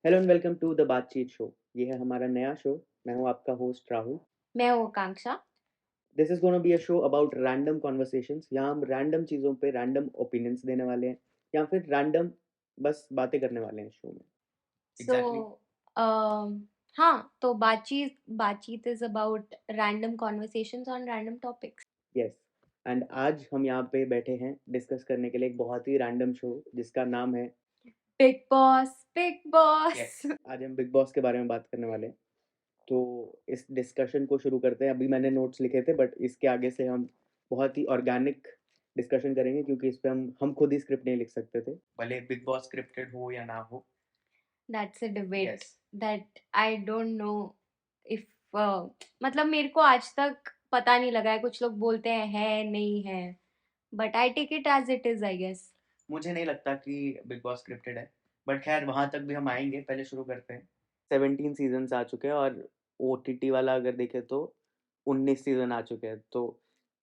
Hello and welcome to the बातचीत show. ये है हमारा नया शो। मैं हूं आपका होस्ट राहुल। मैं हूँ Akanksha. This is gonna be a show about random conversations. यहाँ हम रैंडम चीज़ों पे रैंडम ओपिनियंस देने वाले हैं या फिर रैंडम बस बातें करने वाले हैं शो में। So exactly. हाँ, तो बातचीत बातचीत is about random conversations on random topics. Yes. And आज हम यहाँ पे बैठे हैं डिस्कस करने के लिए एक बहुत ही रैंडम शो जिसका नाम है big boss, big yes. Boss. आज हम बिग बॉस के बारे में बात करने वाले हैं। तो इस डिस्कशन को शुरू करते हैं। अभी मैंने नोट्स लिखे थे बट इसके आगे से हम बहुत ही ऑर्गेनिक डिस्कशन करेंगे क्योंकि इस पे हम खुद ही स्क्रिप्ट नहीं लिख सकते थे, भले बिग बॉस स्क्रिप्टेड हो या ना हो। That's a debate yes. That I don't know if मतलब मेरे को आज तक पता नहीं लगा है। कुछ लोग बोलते हैं है नहीं है, but I take it as it is, I guess. मुझे नहीं लगता कि बिग बॉस स्क्रिप्टेड है, बट खैर वहां तक भी हम आएंगे। पहले शुरू करते हैं। 17 सीजन आ चुके हैं और ओटीटी वाला अगर देखे तो 19 सीजन आ चुके हैं। तो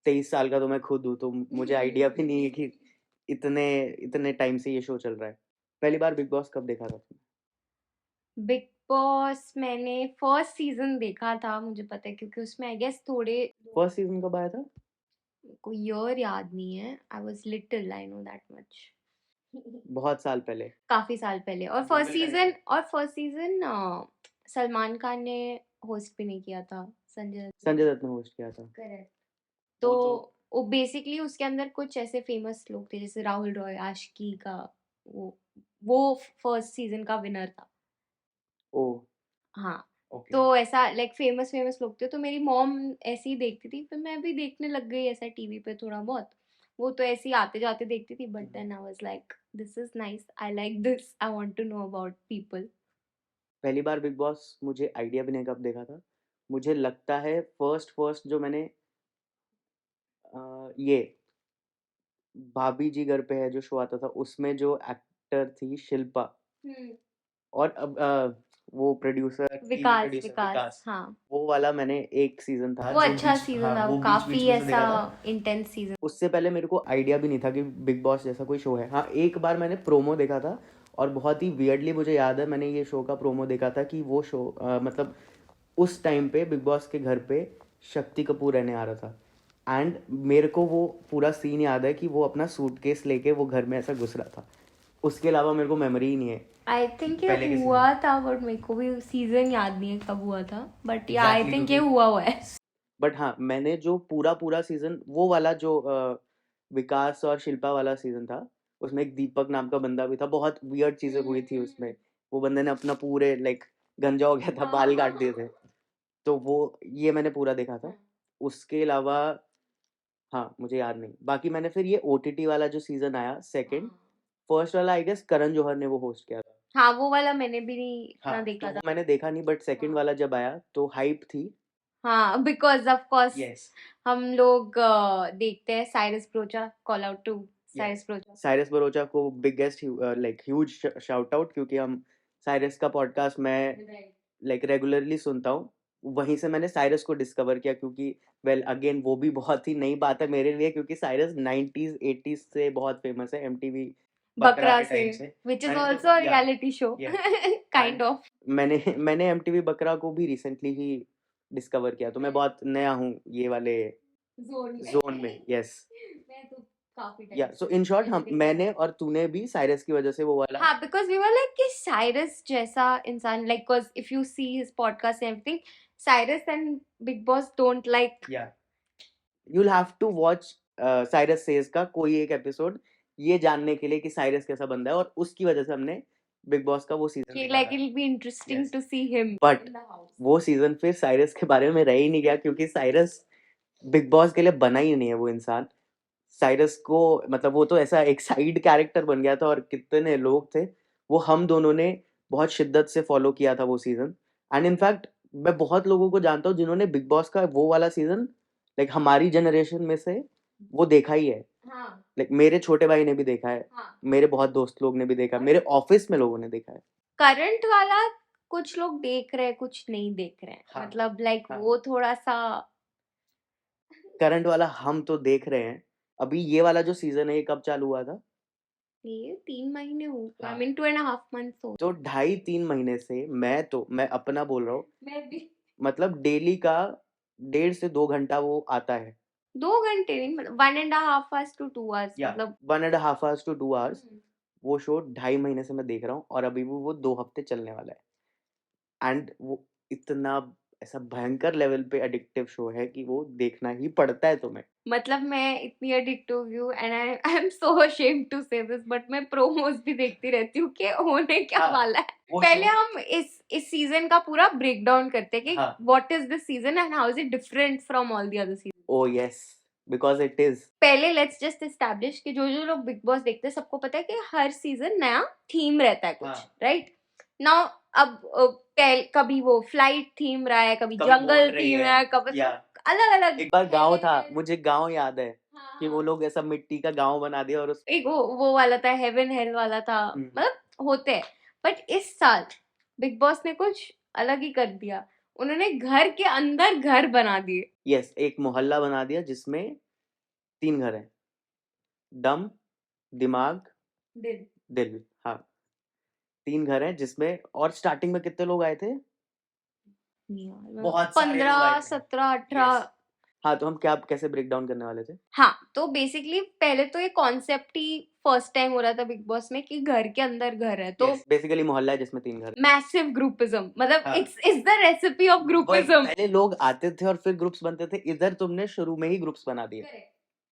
23 साल का तो मैं खुद हूँ, तो मुझे आइडिया भी नहीं है कि इतने इतने टाइम से ये शो चल रहा है। पहली बार बिग बॉस कब देखा था तुमने? बिग बॉस मैंने फर्स्ट सीजन देखा था, मुझे पता है क्योंकि उसमें आई गेस थोड़े फर्स्ट सीजन कब आया था? कोई ईयर याद नहीं है। I was little, I know that much. बहुत साल पहले। काफी साल पहले। और फर्स्ट सीजन सलमान खान ने होस्ट भी नहीं किया था, संजय दत्त ने। संजय दत्त ने होस्ट किया था। करेक्ट। तो वो बेसिकली उसके अंदर कुछ ऐसे फेमस लोग थे जैसे राहुल रॉय, आशिकी का। वो वो फर्स्ट सीजन का विनर था। ओ। हाँ। ओके। तो ऐसा लाइक फेमस फेमस लोग थे, तो मेरी मॉम ऐसे ही देखती थी, फिर मैं भी देखने लग गई ऐसा टीवी पे थोड़ा बहुत। वो तो ऐसे ही आते जाते देखती थी, but then I was like this is nice, I like this, I want to know about people. पहली बार बिग बॉस मुझे आइडिया भी नहीं कब देखा था। मुझे लगता है फर्स्ट फर्स्ट जो मैंने ये भाभी जी घर पे है जो शो आता था उसमें जो एक्टर थी शिल्पा, और अब वो प्रोड्यूसर टीवी विकास, प्रोड्यूसर विकास, विकास, हाँ। वो वाला मैंने एक सीजन था वो जो अच्छा बीच, सीजन हाँ था, वो वो बीच बीच काफी में से ऐसा देखा था। Intense season. उससे पहले मेरे को आइडिया भी नहीं था कि बिग बॉस जैसा कोई शो है। हाँ, एक बार मैंने प्रोमो देखा था और बहुत ही वियर्डली मुझे याद है मैंने ये शो का प्रोमो देखा था कि वो शो मतलब उस टाइम पे बिग बॉस के घर पे शक्ति कपूर रहने आ रहा था। एंड मेरे को वो पूरा सीन याद है कि वो अपना सूटकेस लेके वो घर में ऐसा घुस रहा था। उसके अलावा मेरे को मेमोरी ही नहीं है आई थिंक ये पहले के हुआ सीजन। था, बट मेरे को भी सीजन याद नहीं है कब हुआ था, बट या आई एग्जैक्टली थिंक ये क्योंकि हुआ है। बट हाँ, मैंने जो पूरा पूरा सीजन वो वाला जो विकास और शिल्पा वाला सीजन था, उसमें एक दीपक नाम का बंदा भी था। बहुत वियर्ड चीजें हुई थी उसमें। वो बंदे ने अपना पूरे लाइक गंजा हो गया था, बाल काट दिए थे। तो वो ये मैंने पूरा देखा था। उसके अलावा हाँ मुझे याद नहीं। बाकी मैंने फिर ये ओटीटी वाला जो सीजन आया सेकंड, फर्स्ट वाला आई गेस करण जौहर ने वो होस्ट किया था। हाँ, वो वाला मैंने भी नहीं हाँ, इतना तो देखा वो था। मैंने देखा नहीं, बट सेकंड वाला जब आया तो हाइप थी। हाँ, बिकॉज ऑफ कोर्स यस। हम लोग देखते हैं Cyrus Broacha, call out to yes. Cyrus Broacha. Cyrus Broacha को biggest like huge shout out, क्योंकि हम साइरस का पॉडकास्ट मैं लाइक रेगुलरली सुनता हूँ। वहीं से मैंने साइरस को डिस्कवर किया क्योंकि वेल अगेन वो भी बहुत ही नई बात है मेरे लिए, क्योंकि साइरस 90s 80s से बहुत फेमस है एमटीवी बकरा बकरा के से, टाइम से। विच इज मैंने तो ऑल्सो या रियलिटी शो या काइंड एंड ऑफ। मैंने मैंने एमटीवी बकरा को भी रिसेंटली ही डिस्कवर किया, तो मैं बहुत नया हूँ ये वाले जोन में। जोन में। यस। मैं तो काफी या टाइम सो से इन शॉर्ट मैंने हम देखा था। मैंने और तूने भी साइरस की वजह से वो वाला। हाँ, बिकॉज वी वर लाइक कि साइरस जैसा इंसान, like because if you see his podcast and everything, Cyrus and big boss don't like. या you'll have to watch Cyrus says का कोई एक एपिसोड ये जानने के लिए कि साइरस कैसा बंदा है, और उसकी वजह से हमने बिग बॉस का वो सीजन कि देखा लाइक था। It will be interesting yes. To see him but in the house. वो सीजन फिर साइरस के बारे में रह ही नहीं गया क्योंकि साइरस बिग बॉस के लिए बना ही नहीं है वो इंसान। साइरस को मतलब वो तो ऐसा एक साइड कैरेक्टर बन गया था, और कितने लोग थे वो हम दोनों ने बहुत शिद्दत से फॉलो किया था वो सीजन। एंड इनफैक्ट मैं बहुत लोगों को जानता हूँ जिन्होंने बिग बॉस का वो वाला सीजन लाइक हमारी जनरेशन में से वो देखा ही है। हाँ, लाइक मेरे छोटे भाई ने भी देखा है, हाँ। मेरे बहुत दोस्त लोग ने भी देखा, मेरे ऑफिस में लोगों ने देखा है। करंट वाला कुछ लोग देख रहे हैं, कुछ नहीं देख रहे हैं, हाँ, मतलब लाइक हाँ। वो थोड़ा सा। करंट वाला हम तो देख रहे हैं। अभी ये वाला जो सीजन है ये कब चालू हुआ था? ये 3 महीने हो आई हाँ। मीन 2.5 months हो तो 2.5-3 महीने से मैं अपना बोल रहा हूँ, मैं भी मतलब डेली का 1.5 से 2 घंटा वो आता है। 2 घंटे नहीं मतलब 1.5 hours to 2 hours या मतलब 1.5 hours to 2 hours हम्म, वो शो 2.5 महीने से मैं देख रहा हूँ और अभी भी वो 2 हफ्ते चलने वाला है। एंड वो इतना ऐसा भयंकर लेवल पे एडिक्टिव शो है कि वो देखना ही पड़ता है तुम्हें। मतलब मैं इतनी एडिक्ट हो गई हूँ and I am so ashamed to say this but मैं प्रोमोस भी देखती रहती हूँ कि होने क्या हाँ, वाला है वो पहले शो हम इस सीजन का पूरा ब्रेक डाउन करते हैं कि हाँ, what is this season and how is it different from all the other season oh yes, because it is. पहले लेट्स जस्ट एस्टैब्लिश कि जो जो लोग बिग बॉस देखते हैं सबको पता है कि हर सीजन नया थीम रहता है कुछ हाँ, राइट नाउ अब कभी वो फ्लाइट थीम रहा है कभी कभी जंगल बोट रही थीम है रहा है कभी या अलग अलग एक बार गाँव था, हेवन मुझे गाँव याद है हाँ कि वो हाँ लोग ऐसा मिट्टी का गाँव बना दिया और उस एक वो वाला था हेवन हेल वाला था मतलब होते हैं बट इस साल बिग बॉस ने कुछ अलग ही कर दिया उन्होंने घर के अंदर घर बना दिए यस, एक मोहल्ला बना दिया जिसमें 3 घर हैं, दम, दिमाग, दिल दिल। हाँ, 3 घर हैं जिसमें और स्टार्टिंग में कितने लोग आए थे? नहीं यार बहुत सारे लोग आए 15 थे। 17 यस। 18 हाँ, तो हम क्या कैसे ब्रेक डाउन करने वाले थे? हाँ तो बेसिकली पहले तो ये कॉन्सेप्ट ही फर्स्ट टाइम हो रहा था बिग बॉस में कि घर के अंदर घर है तो यस, बेसिकली मोहल्ला है जिसमें 3 घर हैं। मैसिव ग्रुपिज्म मतलब हाँ। इट्स द रेसिपी ऑफ वही, ग्रुपिज्म पहले लोग आते थे और फिर ग्रुप्स बनते थे, इधर तुमने शुरू में ही ग्रुप्स बना दिए।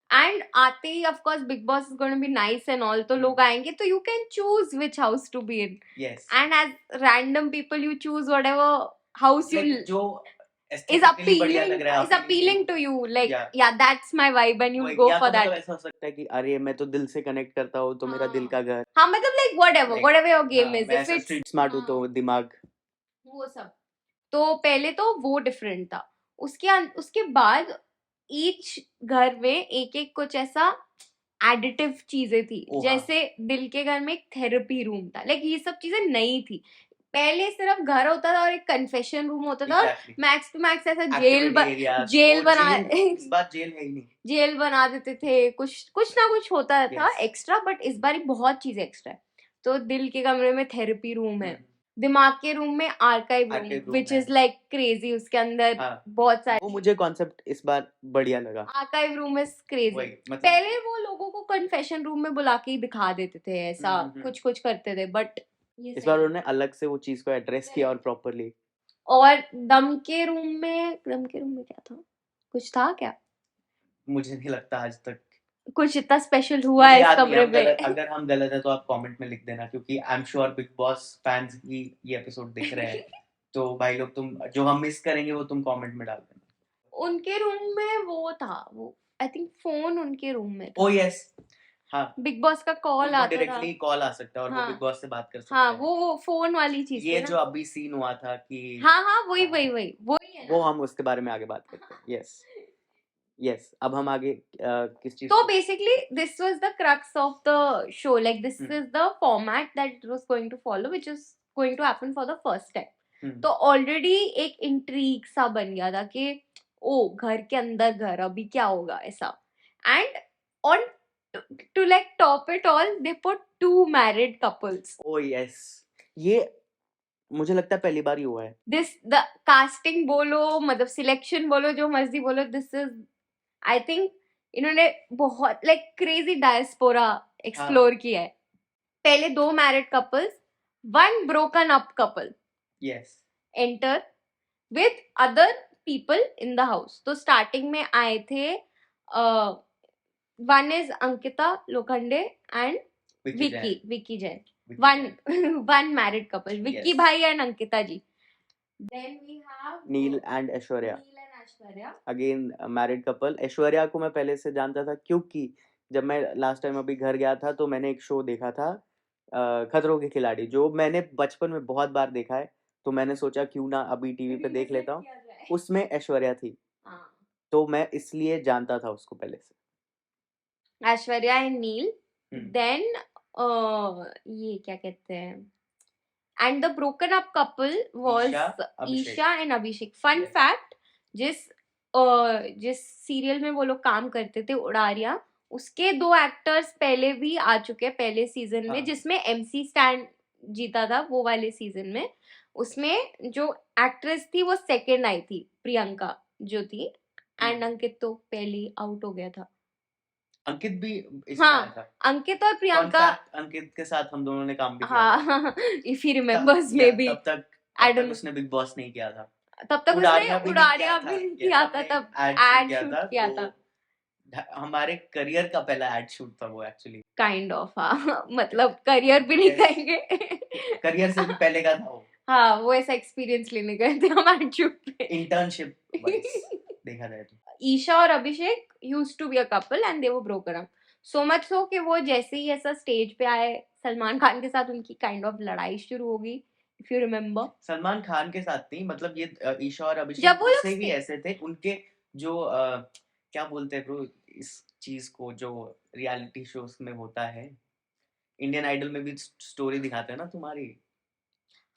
एंड आते ही of course Bigg Boss is going to be nice and all तो लोग आएंगे तो you can choose which house to be in yes, and as random people you choose whatever house you like जो is aesthetically बढ़िया लग रहा है is appealing to appealing you, to you like या that's my vibe and you'll वही, go या for तो मतलब that ऐसा हो सकता है कि अरे मैं तो दिल से कनेक्ट करता हूँ तो मेरा दिल हाँ का घर, हाँ मतलब like whatever like whatever your game हाँ, is मैं if ऐसा it's स्ट्रीट स्मार्ट हूँ हाँ तो दिमाग। वो सब तो पहले तो वो डिफरेंट था उसके बाद ईच घर में एक एक कुछ ऐसा एडिटिव चीजें थी ओ हाँ, जैसे दिल के घर में एक थेरेपी रूम था लाइक ये सब चीजें नई थी पहले सिर्फ घर होता था और एक कन्फेशन रूम होता था और एग्जैक्टली, मैक्स टू मैक्स ऐसा एक्टिविटी एरियाज, जेल ओ बना जेल, इस बार जेल है ही नहीं। जेल बना देते थे कुछ कुछ ना कुछ होता था यस, एक्स्ट्रा बट इस बार बहुत चीज एक्स्ट्रा है तो दिल के कमरे में थेरेपी रूम है हम्म, दिमाग के रूम में archive room archive room which है। इज लाइक क्रेजी उसके अंदर हाँ, बहुत वो सारी मुझे कॉन्सेप्ट इस बार बढ़िया लगा। आर्काइव रूम इज क्रेजी वही मतलब पहले वो लोगों को कन्फेशन रूम में बुला के ही दिखा देते थे ऐसा कुछ कुछ करते थे बट ये इस बार सही उन्होंने अलग से वो चीज को एड्रेस किया और प्रॉपरली। और दम के रूम में क्या था कुछ था क्या मुझे नहीं लगता आज तक, कुछ इतना स्पेशल हुआ मुझे है इस याद नहीं, कमरे हम में गलत, अगर हम गलत है तो आप कमेंट में लिख देना क्योंकि I am sure Bigg Boss fans ही ये एपिसोड देख रहे हैं। तो भाई लोग तुम जो हम मिस करेंगे वो तुम कमेंट में डाल देना। उनके रूम में वो था वो आई थिंक फोन उनके रूम में ओ था यस, हाँ, बिग बॉस का कॉल उनको आता था डायरेक्टली कॉल आ सकता है और वो बिग हाँ बॉस से बात कर सकते हाँ हैं। वो फोन वाली चीज ये थी जो ना अभी सीन हुआ था कि हाँ हाँ वही हाँ, वही वही वही है वो ना हम उसके बारे में आगे बात करते हैं। यस, यस, अब हम आगे किस चीज तो को? basically this was the crux of the show like this hmm, is the format that it was going to follow which is going to happen for the first time हम्म, तो already एक intrigue सा बन गया था कि ओ घर के अंदर घर अभी क्या होगा ऐसा and on to like top it all they put 2 married couples oh yes, ये मुझे लगता है पहली बार ही हुआ है। दिस द कास्टिंग बोलो मतलब सिलेक्शन बोलो जो मर्जी बोलो दिस इज आई थिंक इन्होंने बहुत लाइक क्रेजी डायस्पोरा हाँ, एक्सप्लोर किया है पहले 2 married couples 1 broken up couple yes, enter with other people in the house तो स्टार्टिंग में आए थे one is Ankita Lokhande and Vicky Jain, Vicky Jain Vicky one Jain, one married couple Vicky yes, भाई and Ankita ji then we have Neil and Aishwarya, Neil and Aishwarya again married couple. Aishwarya को मैं पहले से जानता था क्योंकि जब मैं लास्ट टाइम अभी घर गया था तो मैंने एक शो देखा था खतरों के खिलाड़ी, जो मैंने बचपन में बहुत बार देखा है, तो मैंने सोचा क्यों ना अभी टीवी पे देख लेता हूँ। उसमें ऐश्वर्या थी, हाँ तो मैं इसलिए जानता था उसको पहले से। Aishwarya and Neel hmm, then ये क्या कहते हैं and the broken up couple was Isha, Abhishek, Isha and Abhishek fun yes, fact जिस जिस सीरियल में वो लोग काम करते थे उड़ारिया उसके 2 एक्टर्स पहले भी आ चुके हैं पहले सीजन में, हाँ। जिसमें MC स्टैन जीता था वो वाले सीजन में। उसमें जो एक्ट्रेस थी वो सेकंड आई थी, प्रियंका जो थी, एंड अंकित तो पहले ही आउट हो गया था। अंकित भी इसमें आया हाँ, था। अंकित और फन प्रियंका, फैक्ट, अंकित के साथ हम दोनों ने काम भी किया था। हाँ if he remembers may be, तब I तक don't know। उसने बिग बॉस नहीं किया था। तब तक उसने उड़ारिया भी नहीं उड़ारिया भी नहीं किया था, तब एड एड शूट किया था। हमारे करियर का पहला एड शूट था वो एक्चुअली। काइंड ऑफ, हाँ मतलब करियर भी नहीं Yes. कहेंगे, करियर से भी पहले का था वो, हाँ वो ऐसा एक्सपीरियंस लेने गए थे हम एड शूट पे। इंटर्नशिप वाइज देखा जाए तो। ईशा और Abhishek used to be a couple and they were broken up, so much so कि वो जैसे ही ऐसा स्टेज पे आए सलमान खान के साथ उनकी काइंड ऑफ लड़ाई शुरू हो गई, if you remember. Salman Khan के साथ नहीं, मतलब ये ईशा और जब अभिषेक वो लोग से भी ऐसे थे। उनके जो क्या बोलते हैं ब्रो इस चीज को, जो रियलिटी शोज में होता है, इंडियन आइडल में भी स्टोरी दिखाते हैं ना तुम्हारी,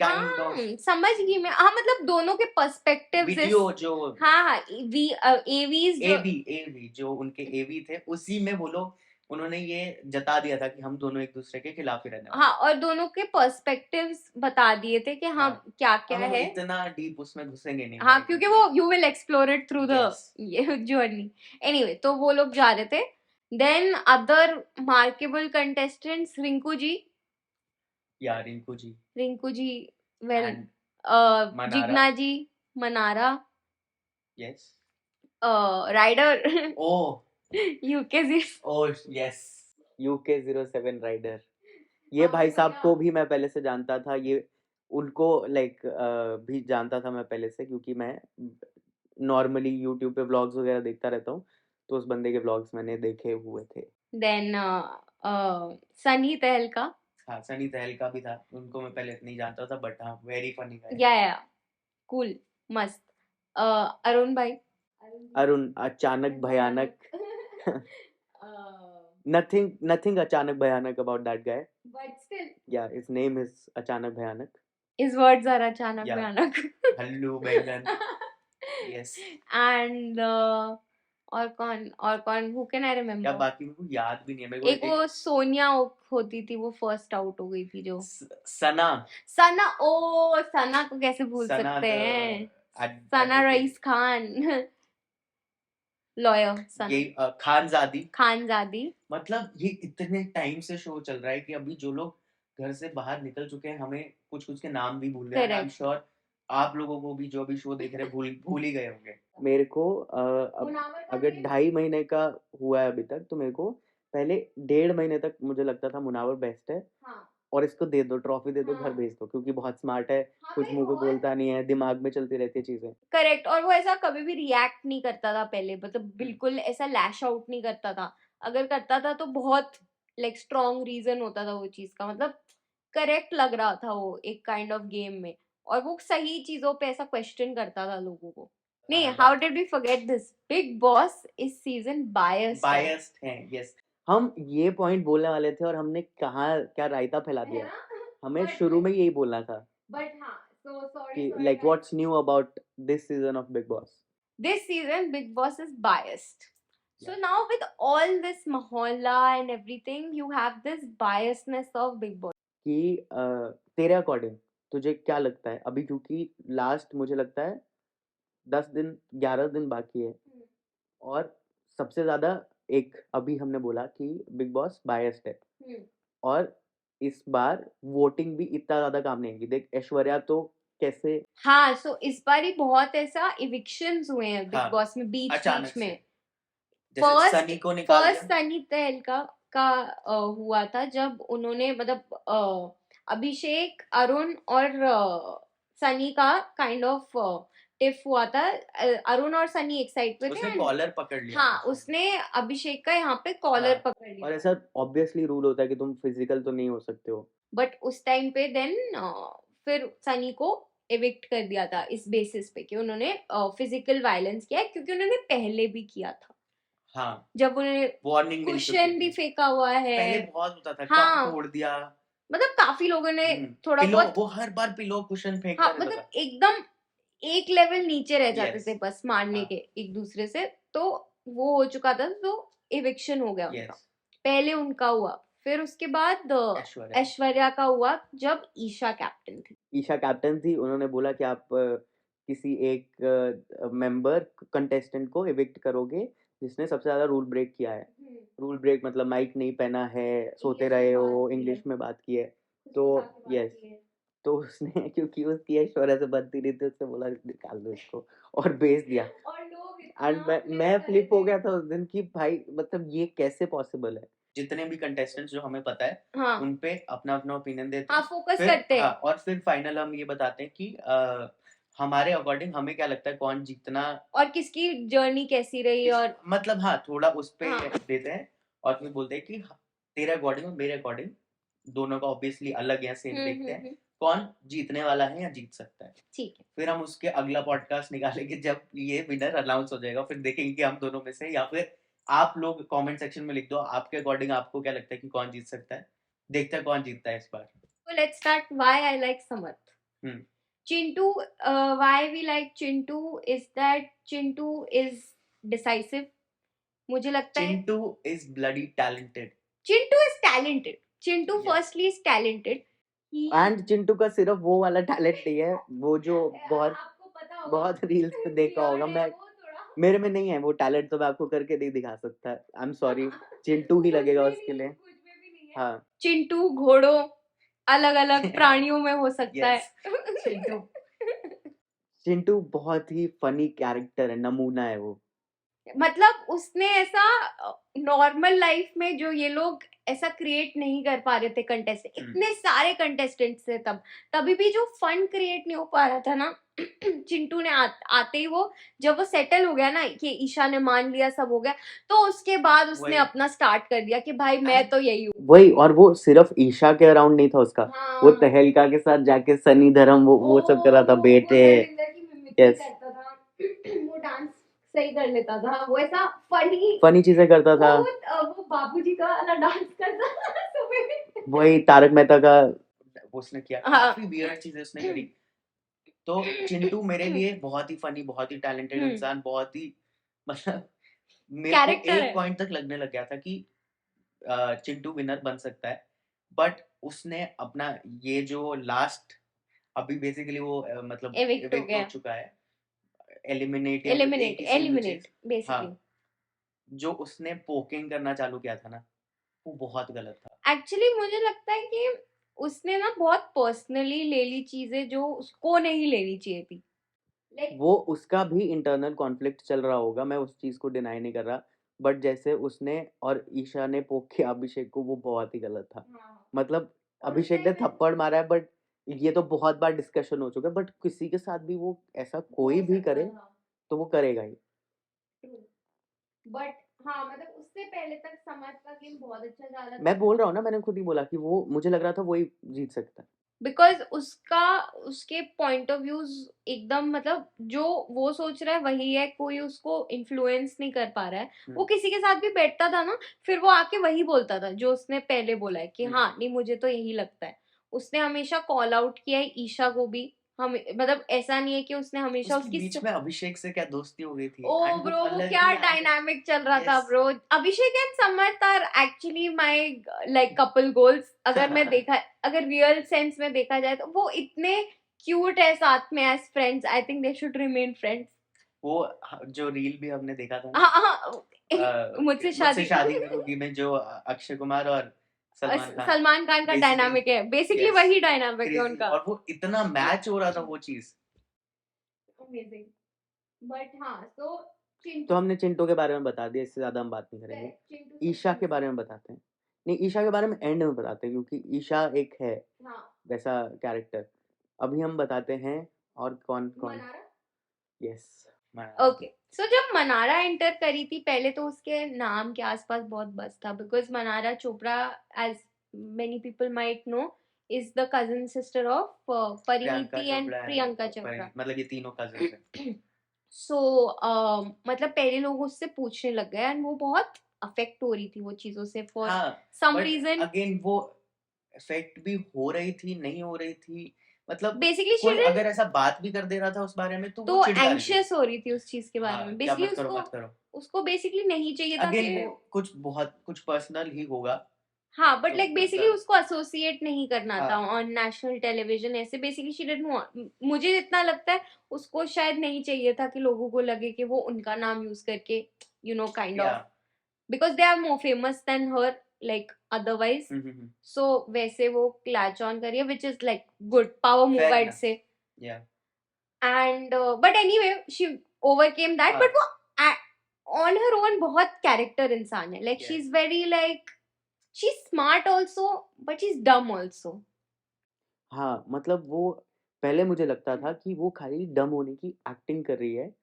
काइंड ऑफ समझ गई मैं, हाँ मतलब दोनों के पर्सपेक्टिव्स, वीडियो जो हाँ एवीज जो, एवी जो उनके एवी थे, उसी में वो लोग उन्होंने ये जता दिया था कि हम दोनों एक दूसरे के खिलाफ ही रहने वाले हाँ, और दोनों के पर्सपेक्टिव्स बता दिए थे कि हाँ हाँ। क्या क्या हम है, इतना डीप उसमें घुसेंगे नहीं हाँ भाई, क्योंकि वो you will explore it through the Yes. Journey. Anyway, तो वो लोग जा रहे थे, then other marketable contestants, Rinku ji, या Rinku ji well, and Manara. Jigna ji, Mannara, yes rider oh UK ji, oh yes UK07 rider. ये भाई साहब को भी मैं पहले से जानता था, ये उनको लाइक भी जानता था मैं पहले से, क्योंकि मैं नॉर्मली यूट्यूब पे व्लॉग्स वगैरह देखता रहता हूँ, तो उस बंदे के व्लॉग्स मैंने देखे हुए थे। देन सनी तहलका, हाँ, सनी तहलका भी था, उनको मैं पहले नहीं जानता था, बट हाँ वेरी फनी गाय। या कूल, मस्त। अरुण भाई, अरुण अचानक भयानक nothing अचानक भयानक about that guy, but still yeah his name is अचानक भयानक, his words are अचानक Yeah. भयानक। हल्लू बैंगन yes एंड और कौन हु कैन आई क्या रिमेम्बर, बाकी मेरे को याद भी नहीं है। मेरे को एक वो सोनिया होती थी, वो फर्स्ट आउट हो गई थी जो, सना सना, ओ सना को कैसे भूल सना सकते the हैं, ad- सना advocate. रईस खान, लॉयर सना ये खानजादी, खानजादी, मतलब ये इतने टाइम से शो चल रहा है कि अभी जो लोग घर से बाहर निकल चुके हैं, हमें कुछ कुछ के नाम भी भूल गए हैं। I am Correct. श्योर आप लोगों को भी जो भी शो देख रहे हैं भूल ही गए होंगे। मेरे को अगर 2.5 महीने का हुआ है अभी तक, तो मेरे को पहले 1.5 महीने तक मुझे लगता था मुनावर बेस्ट है, हाँ, और इसको दे दो, ट्रॉफी दे दो, हाँ। घर भेज दो, क्योंकि बहुत स्मार्ट है, हाँ कुछ भाई, मुंह पे बहुत। बोलता नहीं है, दिमाग में चलती रहती है चीजें। करेक्ट, और वो ऐसा कभी भी रिएक्ट नहीं करता था पहले, मतलब बिल्कुल ऐसा लैश आउट नहीं करता था, अगर करता था तो बहुत लाइक स्ट्रॉन्ग रीजन होता था वो चीज का, मतलब करेक्ट लग रहा था वो एक काइंड ऑफ गेम में, और वो सही चीजों पे ऐसा क्वेश्चन करता था लोगों को। नहीं, how did we forget this, Bigg Boss इस सीजन बायस्ड है, यस। हम ये पॉइंट बोलने वाले थे और हमने कहाँ क्या रायता फैला दिया। हमें शुरू में यही बोलना था बट हाँ, so sorry, कि sorry like guys. What's knew about this season of big boss. This season Big Boss is biased. So Yeah. now with all this mahalla and everything, you have this biasness of Big Boss. कि तेरे according तुझे क्या लगता है अभी, क्योंकि last मुझे लगता है 10 दिन 11 दिन बाकी है, और सबसे ज्यादा एक अभी हमने बोला कि बिग बॉस बायस्ड है, और इस बार वोटिंग भी इतना ज्यादा काम नहीं आएगी। देख ऐश्वर्या तो कैसे, हाँ, so इस बार ही बहुत ऐसा evictions हुए हैं बिग हाँ, बॉस में बीच अचानक बीच में। से। जैसे सनी को निकाल फर्स्ट दिया। सनी तहलका का हुआ था, जब उन्होंने मतलब अभिषेक, अरुण और सनी का काइंड ऑफ टिफ हुआ था। अरुण और सनी एक साइड पे थे, उसने and- कॉलर पकड़ लिया हाँ, था। उसने अभिषेक का यहाँ पे कॉलर हाँ, पकड़ लिया और था। ऐसा ऑब्वियसली रूल होता है कि तुम फिजिकल तो नहीं हो सकते हो, बट उस टाइम पे देन फिर सनी को एविक्ट कर दिया था इस बेसिस पे कि उन्होंने फिजिकल वायलेंस किया है, क्योंकि उन्होंने पहले भी किया था। हाँ, जब उन्होंने वार्निंग मिल चुकी कुशन भी थी। फेंका हुआ है, पहले बहुत होता था, हाँ, कप तोड़ दिया, मतलब काफी लोगों ने थोड़ा पिलो, बहुत, वो हर बार पिलो कुशन फेंकता हाँ रहता मतलब था। एकदम एक लेवल नीचे रह जाते Yes. थे बस मारने हाँ. के एक दूसरे से, तो वो हो चुका था। तो eviction हो गया उनका, यस पहले उनका हुआ, फिर उसके बाद ऐश्वर्या ऐश्वर्या का हुआ जब ईशा कैप्टन थी। ईशा कैप्टन थी, उन्होंने बोला कि आप किसी एक मेंबर कंटेस्टेंट को इविक्ट करोगे जिसने सबसे ज्यादा रूल ब्रेक किया है। रूल ब्रेक मतलब माइक नहीं पहना है, सोते इंग्लिश में रहे बात हो, की है, इंग्लिश में बात की है। उसके तो साथ में बात यस की है। तो उसने क्योंकि उसकी ऐश्वर्या से बनती नहीं थी, उसने बोला निकाल दो इसको और भेज दिया। और लोग एंड इतना मैं flip फ्लिप कर हो रहे गया थे। था उस दिन कि भाई मतलब ये कैसे पॉसिबल है। जितने भी कंटेस्टेंट्स जो हमें पता है हाँ उन पे अपना अपना ओपिनियन देते हाँ हैं, फोकस फिर करते हाँ हैं। और फिर फाइनल हम ये बताते हैं कि हमारे अकॉर्डिंग हमें क्या लगता है कौन जीतना। और किसकी जर्नी कैसी रही और मतलब हाँ थोड़ा उस पे हाँ देते हैं और फिर बोलते हैं कि तेरे अकॉर्डिंग और मेरे अकॉर्डिंग दोनों का ऑब्वियसली अलग है, सेम देखते हैं कौन जीतने वाला है या जीत सकता है। ठीक है। फिर हम उसके अगला पॉडकास्ट निकालेंगे जब ये विनर अनाउंस हो जाएगा, फिर देखेंगे कि हम दोनों में से या फिर आप लोग कमेंट सेक्शन में लिख दो आपके अकॉर्डिंग आपको क्या लगता है कि कौन जीत सकता है। देखते हैं कौन जीतता है इस बार। So let's start why I like Samarth. Hmm. Chintu, why we like Chintu is that Chintu is decisive. मुझे लगता है Chintu is bloody talented Chintu is talented. Chintu Yes. firstly is talented. And Chintu का सिर्फ वो वाला टैलेंट नहीं है, वो जो बहुत आपको पता होगा बहुत रील्स पे देखा होगा। weird है मैं वो थोड़ा। मेरे में नहीं है वो टैलेंट, तो मैं आपको करके नहीं दिखा सकता। आई एम सॉरी, चिंटू ही कुछ लगेगा में उसके नहीं, लिए। कुछ में भी नहीं है। हाँ चिंटू घोड़ों अलग अलग प्राणियों में हो सकता यस चिंटू है। चिंटू बहुत ही फनी कैरेक्टर है, नमूना है वो। मतलब उसने ऐसा नॉर्मल लाइफ में जो ये लोग ऐसा क्रिएट नहीं कर पा रहे थे कंटेस्टेंट, इतने सारे कंटेस्टेंट्स थे तब, तभी भी जो फन क्रिएट नहीं हो पा रहा था ना चिंटू ने आते ही वो जब वो सेटल हो गया ना कि ईशा ने मान लिया सब हो गया, तो उसके बाद उसने वही। अपना स्टार्ट कर दिया कि भाई मैं तो यही हूँ। वही, और वो सिर्फ ईशा के अराउंड नहीं था उसका, वो हाँ तहेलका के साथ जाके सनी धर्म वो सब कर रहा था, बेटे। धर्मेंद्र की मिमिक्री यस करता था वो डांस सही कर लेता था, वो ऐसा फनी फनी चीजें करता था। वो बाबूजी का वाला डांस करता था सुबह में। वही तारक मेहता का उसने किया, हाँ। काफी वियर्ड चीजें उसने करी। तो चिंटू मेरे लिए बहुत ही फनी, बहुत ही टैलेंटेड इंसान, बहुत ही मतलब मेरे को कैरेक्टर एक है। पॉइंट तक लगने लग गया था कि चिंटू विनर बन सकता है, बट उसने अपना ये जो लास्ट अभी बेसिकली वो मतलब Evict हो evict हो गया। चुका है, एलिमिनेट एलिमिनेट एलिमिनेट बेसिकली। हाँ जो उसने पोकिंग करना चालू किया था ना, वो बहुत गलत था। एक्चुअली मुझे लगता है कि उसने ना बहुत पर्सनली ले ली चीजें जो उसको नहीं लेनी चाहिए थी। वो उसका भी इंटरनल कॉन्फ्लिक्ट चल रहा होगा, मैं उस चीज को डिनाई नहीं कर रहा, बट जैसे उसने और ईशा ने पोक किया अभिषेक को, वो बहुत ही गलत था। मतलब अभिषेक ने थप्पड़ मारा है, बट ये तो बहुत बार डिस्कशन हो चुका है, बट किसी के साथ भी वो ऐसा कोई भी करे तो वो करेगा ही। बट हाँ मतलब उससे पहले तक समझ का गेम बहुत अच्छा जा रहा था। मैं बोल रहा हूँ ना, मैंने खुद ही बोला कि वो मुझे लग रहा था वही जीत सकता है। बिकॉज उसके पॉइंट ऑफ व्यूज एकदम मतलब जो वो सोच रहा है वही है, कोई उसको इन्फ्लुएंस नहीं कर पा रहा है। वो किसी के साथ भी बैठता था ना, फिर वो आके वही बोलता था जो उसने पहले बोला है कि हाँ नहीं मुझे तो यही लगता है। उसने हमेशा कॉल आउट किया है ईशा को भी, हम मतलब ऐसा नहीं है कि उसने हमेशा उसकी बीच में अभिषेक से क्या दोस्ती हो गई थी। ओ ब्रो वो क्या डायनामिक चल रहा था bro. Abhishek and Samarth are actually my like couple goals. अगर मैं अगर रियल सेंस में देखा जाए तो वो इतने क्यूट है साथ में as friends. I think they should remain friends. वो जो रील भी हमने देखा था हाँ हाँ मुझसे शादी करोगी में जो अक्षय कुमार और सलमान खान का डायनामिक है, बेसिकली वही डायनामिक है उनका, और वो इतना मैच हो रहा था वो चीज अमेजिंग। बट हाँ तो हमने चिंटू के बारे में बता दिया, इससे ज्यादा हम बात नहीं करेंगे। ईशा के बारे में बताते हैं, नहीं ईशा के बारे में एंड में बताते हैं क्योंकि ईशा एक है वैसा कैरेक्टर। अभी हम बताते हैं और कौन कौन। यस ओके सो जब मनारा एंटर करी थी पहले तो उसके नाम के आसपास बहुत बस था, because Manara Chopra as many people might know is the cousin sister of Parineeti and Priyanka Chopra, मतलब ये तीनों कजिन्स हैं। सो मतलब पहले लोग उससे पूछने लग गए एंड वो बहुत अफेक्ट हो रही थी वो चीजों से फॉर सम रीजन। अगेन वो इफेक्ट भी हो रही थी, नहीं हो रही थी, मतलब बेसिकली कोई अगर ऐसा बात भी कर दे रहा था उस बारे में तो वो एंग्शियस हो रही थी उस चीज के बारे में। बेसिकली मत उसको करो उसको बेसिकली नहीं चाहिए था अगेन कि वो कुछ पर्सनल ही होगा, हाँ, बट तो लाइक बेसिकली मतलब उसको एसोसिएट नहीं करना था हाँ ऑन नेशनल टेलीविजन ऐसे बेसिकली शी डिडंट वांट मुझे जितना लगता है उसको शायद नहीं चाहिए था कि लोगों को लगे कि वो उनका नाम यूज करके काइंड या of because they are more famous then her like otherwise so वैसे वो क्लैच ऑन करिए which is like good power move fair I'd enough, say या and but anyway she overcame that हाँ but वो on her own बहुत character इंसान है like she yes is very like she's smart also but she's dumb also हाँ, मतलब वो पहले मुझे लगता था कि वो खाली डम होने की एक्टिंग कर रही है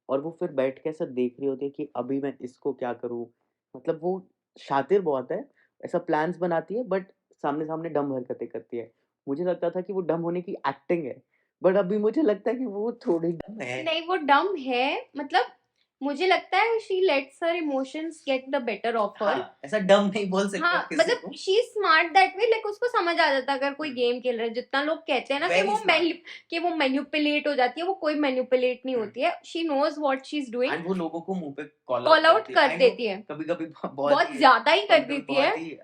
और वो फिर बैठ के ऐसा देख रही होती है कि अभी मैं इसको क्या करूँ? मतलब वो शातिर बहुत है, ऐसा प्लान्स बनाती है बट सामने-सामने डम हरकतें करती है। मुझे लगता था कि वो डम होने की एक्टिंग है, बट अभी मुझे लगता है कि वो थोड़ी डम है। नहीं वो डम है मतलब मुझे लगता है she lets her emotions get the better of her हाँ, ऐसा डम नहीं बोल सकते हाँ आप किसी मतलब को। She smart that way like उसको समझ आ जाता है अगर कोई गेम खेल रहा है जितना लोग कहते हैं ना वेरी स्मार्ट कि वो मैन्युपुलेट हो जाती है वो कोई मैन्युपुलेट नहीं होती है she knows what she is doing and वो लोगों को मुँह पे कॉल आउट कॉल आउट करती है। कर आई नो देती है कभी-कभी बहुत बहुत ही ज्यादा ही कर कभी-कभी देती है बहुत ही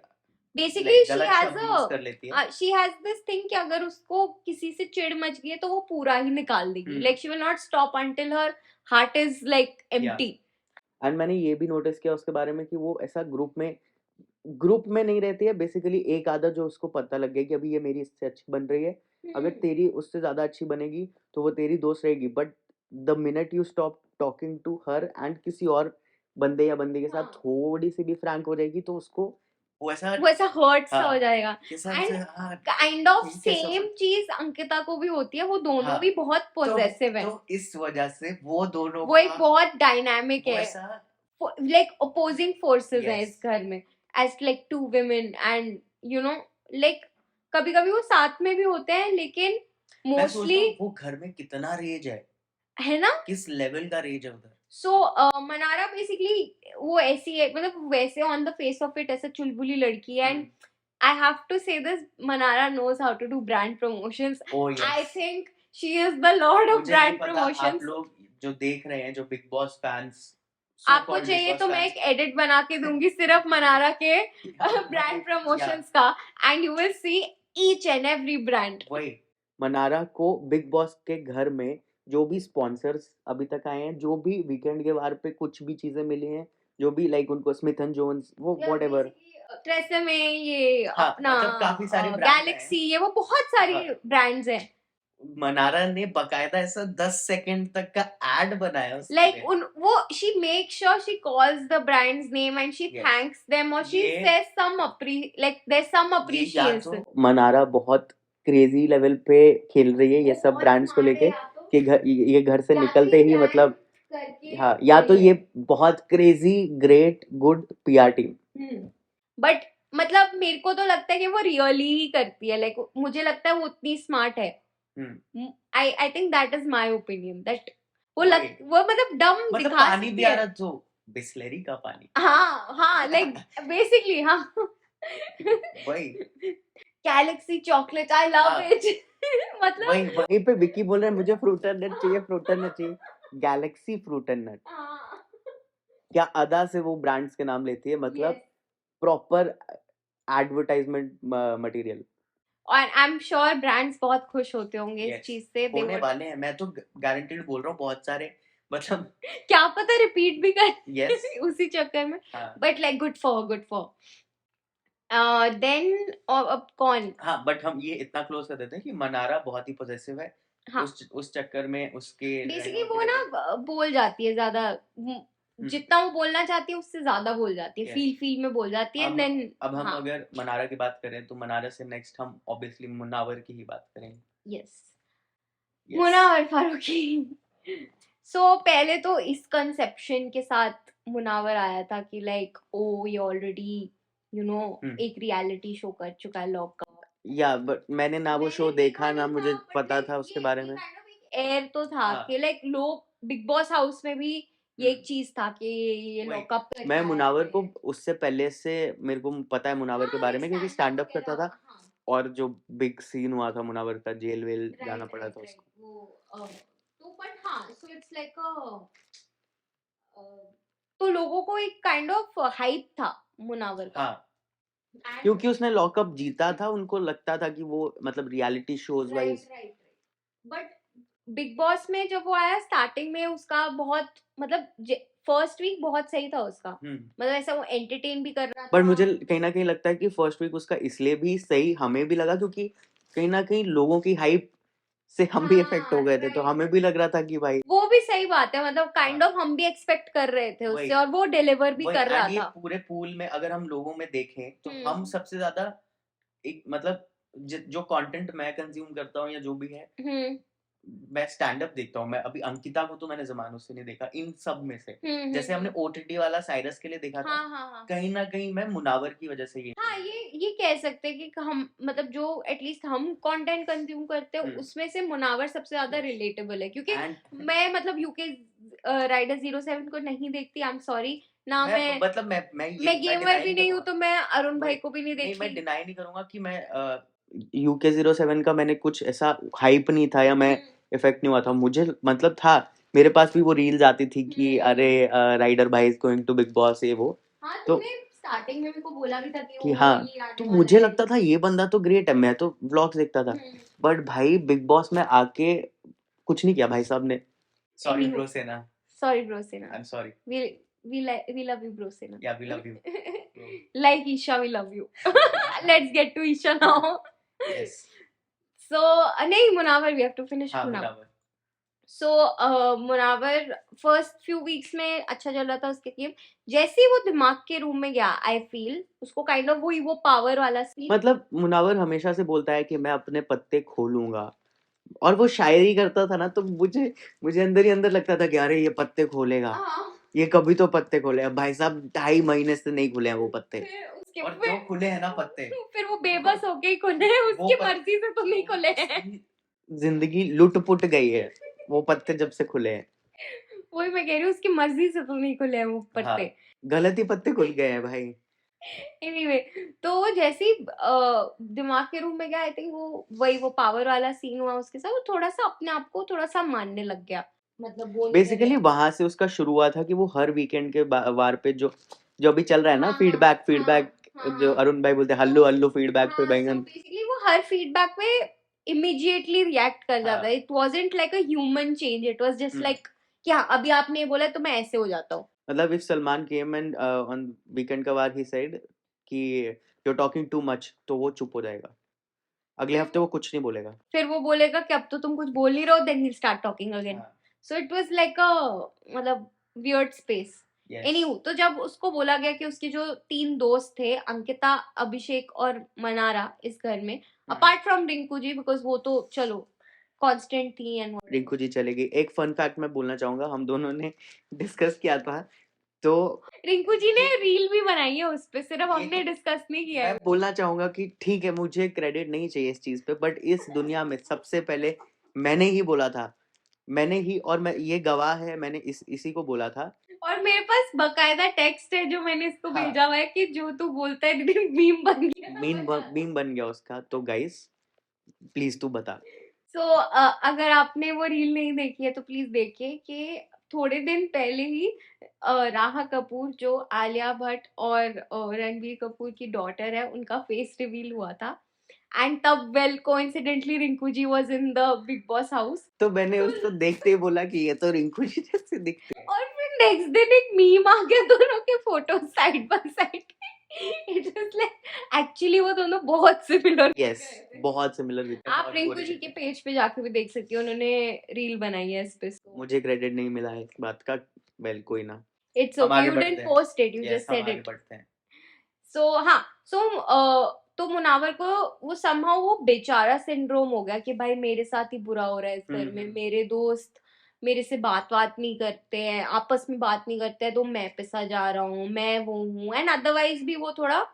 बेसिकली लाइक गलत शब्द यूज़ कर लेती है। शी हैज दिस थिंग कि अगर उसको किसी से चिढ़ मच गई है तो वो पूरा ही निकाल देगी like she will not stop until her heart is like या एम्प्टी एंड मैंने ये भी नोटिस किया उसके बारे में कि वो ऐसा ग्रुप में नहीं रहती है बेसिकली एक आधा जो उसको पता लग गया कि अभी ये मेरी इससे अच्छी बन रही है अगर तेरी उससे ज्यादा अच्छी बनेगी तो वो तेरी दोस्त रहेगी but the minute you stop talking to her and किसी और बंदे या बंदी के साथ हाँ थोड़ी सी भी फ्रैंक हो जाएगी तो उसको वो ऐसा वो ऐसा हर्ट सा हो हाँ जाएगा कैसा एंड ऐसा हाँ काइंड ऑफ ये कैसा सेम चीज अंकिता को भी होती है वो दोनों हाँ भी बहुत तो पॉजेसिव है तो इस वजह से वो दोनों वो का एक बहुत डायनामिक वो है ऐसा लाइक अपोजिंग फोर्सेस हैं यस इस घर में as like two women and like कभी कभी वो साथ में भी होते हैं लेकिन मैं सोच रहा मोस्टली हूँ वो घर में कितना रेज है ना किस लेवल का रेज है उधर सो मनारा बेसिकली वो ऐसी है मतलब वैसे on the face of it ऐसा चुलबुली लड़की है and I have to say this Manara knows how to do brand promotions oh I yes think she is the lord of मुझे नहीं ब्रांड पता आप प्रमोशंस लोग जो देख रहे हैं जो बिग बॉस फैंस सो आपको कॉल्ड बिग चाहिए बॉस तो मैं फैंस एक एडिट बना के दूंगी सिर्फ मनारा के ब्रांड या प्रमोशंस का and you will see each and every brand वही मनारा को बिग बॉस के घर में जो भी स्पॉन्सर्स अभी तक आए हैं जो भी वीकेंड के वार पे कुछ भी चीजें मिली हैं जो भी लाइक उनको स्मिथ एंड जोन्स वो व्हाटएवर ट्रेसमे ये हाँ अपना मतलब काफी सारे ब्रांड आए हैं गैलेक्सी ये वो बहुत सारी हाँ ब्रांड्स हैं मनारा ने बकायदा ऐसा 10 सेकंड तक का एड बनाया उसके like लिए वो she makes sure she calls the brand's name and she yes thanks them or she ये says some like there's some ये या तो appreciation मनारा बहुत क्रेजी लेवल पे खेल रही है ये वो सब बहुत ब्रांड्स को स्मार्ट है लेके या तो कि ये घर से या तो निकलते ये ही ब्रांड मतलब करके हाँ या तो गई ये है बहुत crazy great good PR team but मतलब मेरे को तो लगता है कि वो रियली ही करती है लाइक मुझे लगता है वो उतनी स्मार्ट है आई think that is my opinion that वही वो मतलब डम मतलब दिखा पानी भी सकती आ है रहा तो बिस्लरी का पानी हाँ हाँ लाइक बेसिकली हाँ वही गैलेक्सी चॉकलेट आई लव हाँ इट मतलब वही वहीं पे विकी बोल रहे हैं मुझे फ्रूटर नट चाहिए फ्रूटर नट चाहिए गैलेक्सी फ्रूटर नट हाँ क्या अदा से वो ब्रांड्स के नाम लेती है मतलब यस प्रॉपर एडवर्टाइजमेंट मटेरियल और आई एम श्योर ब्रांड्स बहुत खुश होते होंगे इस यस चीज से दे होने वुड वाले हैं मैं तो गारंटेड बोल रहा हूँ बहुत सारे मतलब क्या पता रिपीट भी कर यस उसी चक्कर में हाँ but like good for then अब कौन हाँ बट हम ये इतना क्लोज कर देते हैं कि मनारा बहुत ही पॉजिटिव है हाँ उस चक्कर में उसके बेसिकली रहने वो की ना वजह बोल जाती है ज्यादा जितना वो बोलना चाहती है उससे ज्यादा बोल जाती है यस फील में बोल जाती है देन अब हम हाँ अगर मनारा की बात करें तो मनारा से नेक्स्ट हम ऑब्वियसली मुनावर की ही बात करेंगे यस यस मुनावर फारूकी सो पहले तो इस कंसेप्शन के साथ मुनावर आया था कि लाइक ओ ये ऑलरेडी एक रियलिटी शो कर चुका है लॉक का या बट मैंने ना वो शो मैंने देखा ना नहीं मुझे था, but पता like था उसके ये बारे में kind of एक एयर तो था हाँ कि लाइक लोग बिग बॉस हाउस में भी ये एक चीज था कि ये वही लॉकअप मैं मुनावर को उससे पहले से मेरे को पता है मुनावर के बारे में क्योंकि स्टैंड अप करता था और जो बिग सीन हुआ था मुनावर का जेल वेल जाना पड़ा था उसको वो तो बट हाँ सो इट्स लाइक तो लोगों को एक काइंड ऑफ हाइप था मुनावर का। हाँ, And- क्योंकि उसने लॉकअप जीता था, उनको लगता था कि वो मतलब reality shows wise right. But big boss में जब वो आया स्टार्टिंग में उसका बहुत मतलब फर्स्ट वीक बहुत सही था उसका, मतलब ऐसा वो एंटरटेन भी कर रहा था। पर मुझे कहीं ना कहीं लगता है कि फर्स्ट वीक उसका इसलिए भी सही हमें भी लगा क्योंकि कहीं ना कहीं लोगों की हाइप से हम भी इफेक्ट हो गए थे, तो हमें भी लग रहा था कि भाई वो भी सही बात है, मतलब काइंड ऑफ हम भी एक्सपेक्ट कर रहे थे उससे, और वो डिलीवर भी कर रहा था। पूरे पूल में अगर हम लोगों में देखें तो हम सबसे ज्यादा एक मतलब जो कंटेंट मैं कंज्यूम करता हूँ या जो भी है, मैं स्टैंड अप देखता हूँ। मैं अभी अंकिता को तो मैंने जमानों से नहीं देखा इन सब में से। जैसे हमने ओटीटी वाला साइरस के लिए देखा था, कहीं ना कहीं मैं मुनावर की वजह से ये कह सकते हैं कि हम मतलब जो एटलीस्ट हम कंटेंट कंज्यूम करते हैं उसमें से मुनावर सबसे ज्यादा रिलेटेबल है, क्योंकि मैं मतलब यूके राइडर 07 को नहीं देखती, आई एम सॉरी ना। मैं मतलब मैं गेमर भी नहीं हूँ, तो मैं अरुण भाई को भी नहीं देखती। मैं डिनाई नहीं करूंगा कि मैं यूके 07 का मैंने कुछ ऐसा हाइप नहीं था या मैं इफेक्ट नहीं हुआ था। मुझे मतलब था, मेरे पास भी वो रील्स आती थी कि अरे राइडर भाई is going to Bigg Boss, ये वो। हाँ, तो स्टार्टिंग में मेरे को बोला भी था कि हाँ, तो मुझे लगता था ये बंदा तो ग्रेट है, मैं तो व्लॉग्स देखता था। बट भाई बिग बॉस में आके कुछ नहीं किया भाई साहब ने। Sorry bro Sena, I am sorry, we love you bro Sena. या we love you Like Isha, we love you. Let's get to Isha now. Yes. So नहीं, Munawar, we have to finish हाँ, मुनावर. मुनावर। सो मुनावर फर्स्ट फ्यू वीक्स में अच्छा चल रहा था उसके game, जैसे ही वो दिमाग के रूम में गया आई फील उसको काइंड ऑफ वो पावर वाला सीन। मतलब मुनावर हमेशा से बोलता है कि मैं अपने पत्ते खोलूंगा, और वो शायरी करता था ना, तो मुझे मुझे अंदर ही अंदर लगता था कि अरे ये पत्ते खोलेगा, ये कभी तो पत्ते खोलेगा। भाई साहब 2.5 महीने से नहीं खुले हैं वो पत्ते, और जो खुले हैं ना पत्ते, फिर वो बेबस हो गई, खुले उसकी मर्जी से तो नहीं खुले हैं। जिंदगी लुट पुट गई है वो पत्ते जब से खुले हैं। वही मैं कह रही हूँ, उसकी मर्जी से तो नहीं खुले हैं वो पत्ते। हाँ, गलत ही पत्ते खुल गए हैं भाई। एनीवे, तो वो जैसे ही दिमाग के रूम में गया, आई थिंक वो पावर वाला सीन हुआ उसके साथ, वो थोड़ा सा अपने आप को थोड़ा सा मानने लग गया, मतलब बोलने बेसिकली वहां से उसका शुरू हुआ था कि वो हर वीकेंड के वार पे जो जो भी चल रहा है ना, फीडबैक जो अरुण भाई बोलते हैं, हल्लू हल्लू फीडबैक पे बैंगन, बेसिकली वो हर फीडबैक पे इमीडिएटली रिएक्ट कर जाता है। It wasn't like a human change, it was just like कि हाँ अभी आपने ये बोला तो मैं ऐसे हो जाता हूँ। मतलब if Salman came and on weekend का वार ही सेड कि you are talking too much, तो वो चुप हो जाएगा, अगले हफ्ते वो कुछ नहीं बोलेगा। फिर वो बोलेगा कि अब तो तुम कुछ बोल नहीं रहे हो, then he start talking again. So it was like a मतलब वियर्ड स्पेस। एनीहू, तो जब उसको बोला गया कि उसके जो 3 दोस्त थे, अंकिता, अभिषेक और मनारा, इस घर में, apart from Rinku ji, because वो तो चलो कांस्टेंट थी एंड रिंकू जी चलेगी। एक फन फैक्ट मैं बोलना चाहूंगा, हम दोनों ने डिस्कस किया था, तो रिंकू जी ने रील भी बनाई है उस पे, सिर्फ हमने डिस्कस नहीं किया है। मैं बोलना चाहूंगा कि ठीक है, मुझे क्रेडिट नहीं चाहिए इस चीज पे, बट इस दुनिया में सबसे पहले मैंने ही बोला था, मैंने ही, और मैं ये गवाह है, मैंने इसी को बोला था। और मेरे पास बकायदा टेक्स्ट है जो मैंने इसको भेजा हुआ है कि जो तू बोलता है दीदी मीम बन गया, मीम बन गया उसका। तो गाइस प्लीज तू बता। सो अगर आपने वो रील नहीं देखी है तो प्लीज देखिए कि थोड़े दिन पहले ही राहा कपूर, जो आलिया भट्ट और रणबीर कपूर की डॉटर है, उनका फेस रिवील हुआ था, एंड तब well coincidentally Rinku ji was in the Bigg Boss house. तो मैंने उसको देखते ही बोला कि ये तो रिंकू जी जैसे दिखते हैं। और फिर नेक्स्ट दिन एक मीम आ गया दोनों के photo side by side. It was like actually वो दोनों बहुत सिमिलर। यस, बहुत सिमिलर दिखते हैं। आप रिंकू जी के पेज पे जाके भी देख सकती हो, उन्होंने रील बनाई है इस पे। मुझे क्रेडिट नहीं मिला है इस बात का, वेल कोई ना, it's okay, you didn't post it, you just said it. बढ़ते हैं। सो हाँ, तो मुनावर को वो समहाउ वो बेचारा सिंड्रोम हो गया कि भाई मेरे साथ ही बुरा हो रहा है इस घर में, मेरे दोस्त मेरे से बात नहीं करते हैं, आपस में बात नहीं करते हैं, तो मैं पिसा जा रहा हूँ, मैं वो हूँ। एंड अदरवाइज भी वो थोड़ा,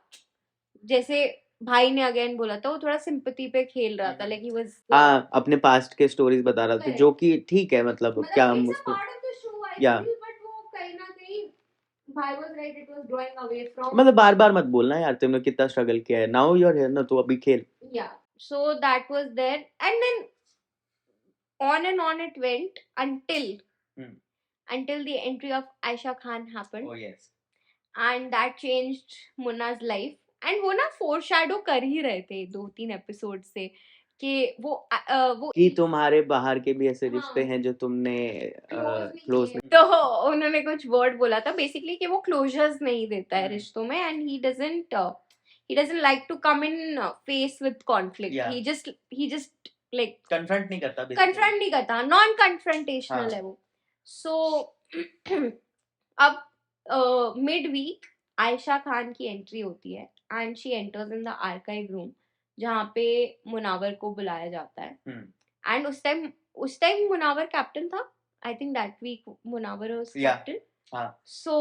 जैसे भाई ने अगेन बोला था, वो थोड़ा सिंपैथी पे खेल रहा था, लाइक ही वाज हाँ, अपने पास्ट के स्टोरीज बता रहा था, जो कि ठीक है, मतलब क्या हम उसको, या भाई was right, it was drawing away from, मतलब बार बार मत बोलना यार, तुमने कितना स्ट्रगल किया है, नाउ यू आर हियर ना, तो अभी खेल। Yeah so that was there, and then on and on it went until until the entry of Aisha Khan happened. Oh yes. And that changed Munna's life. And वो ना foreshadow कर ही रहे थे 2-3 episode से कि वो कि तुम्हारे बाहर के भी ऐसे रिश्ते हाँ हैं जो तुमने क्लोज किए। तो उन्होंने कुछ वर्ड बोला था बेसिकली कि वो क्लोजर्स नहीं देता है हम्म। रिश्तों में, and he doesn't like to come in face with conflict. Yeah. he just like confront नहीं करता confront नहीं करता, नॉन कन्फ्रंटेशनल हाँ। है वो. सो अब मिड वीक आयशा खान की एंट्री होती है and she enters in the archive room जहाँ पे मुनावर को बुलाया जाता है. एंड उस टाइम मुनावर कैप्टन था. I think that week Munawar was captain. So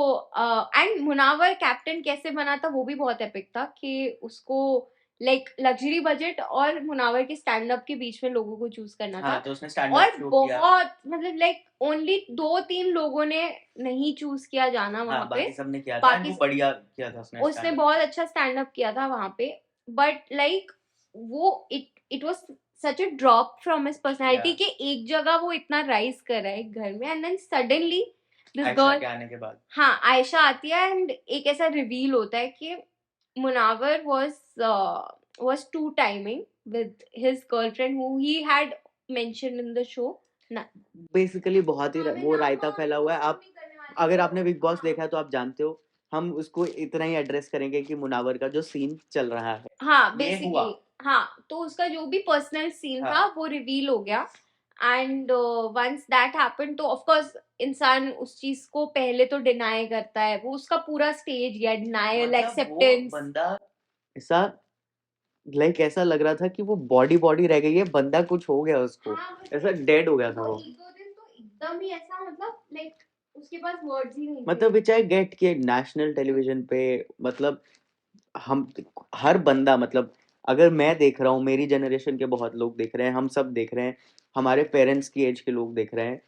and Munawar captain कैसे बना था वो भी बहुत एपिक था कि उसको लाइक लग्जरी बजट और मुनावर के स्टैंड अप के बीच में लोगों को चूज करना था. तो उसने stand up और show बहुत मतलब लाइक ओनली 2-3 लोगों ने नहीं चूज किया जाना वहां पे. बाकी सबने किया था, वो बढ़िया किया था उसने. उसने बहुत अच्छा स्टैंड अप किया था वहां पे. बट लाइक वो it was such a drop from his personality कि एक जगह वो इतना राइज कर रहा है घर में and then suddenly this girl आने के बाद हाँ आयशा आती है एंड एक ऐसा रिवील होता है कि Munawar was two timing with his girlfriend who he had mentioned in the show. Basically बहुत ही वो रायता फैला हुआ है. आप अगर आपने बिग बॉस देखा है तो आप जानते हो. हम उसको इतना ही एड्रेस करेंगे कि मुनावर का जो सीन चल रहा है हाँ बेसिकली हाँ तो उसका जो भी पर्सनल सीन था वो रिवील हो गया. एंड वंस दैट हैपेंड तो ऑफ कोर्स इंसान उस चीज को पहले तो डिनाई करता है. वो उसका पूरा स्टेज गया डिनायल एक्सेप्टेंस. बंदा ऐसा लाइक ऐसा लग रहा था कि वो बॉडी रह गई है, बंदा कुछ हो गया उसको. ऐसा डेड हो गया था वो. 1-2 दिन तो एकदम ही ऐसा मतलब लाइक उसके पास वर्ड्स ही नहीं मतलब विच आई गेट कि नेशनल टेलीविजन पे मतलब हम हर बंदा मतलब अगर मैं देख रहा हूँ, मेरी जनरेशन के बहुत लोग देख रहे हैं, हम सब देख रहे हैं, हमारे पेरेंट्स की एज के लोग देख रहे हैं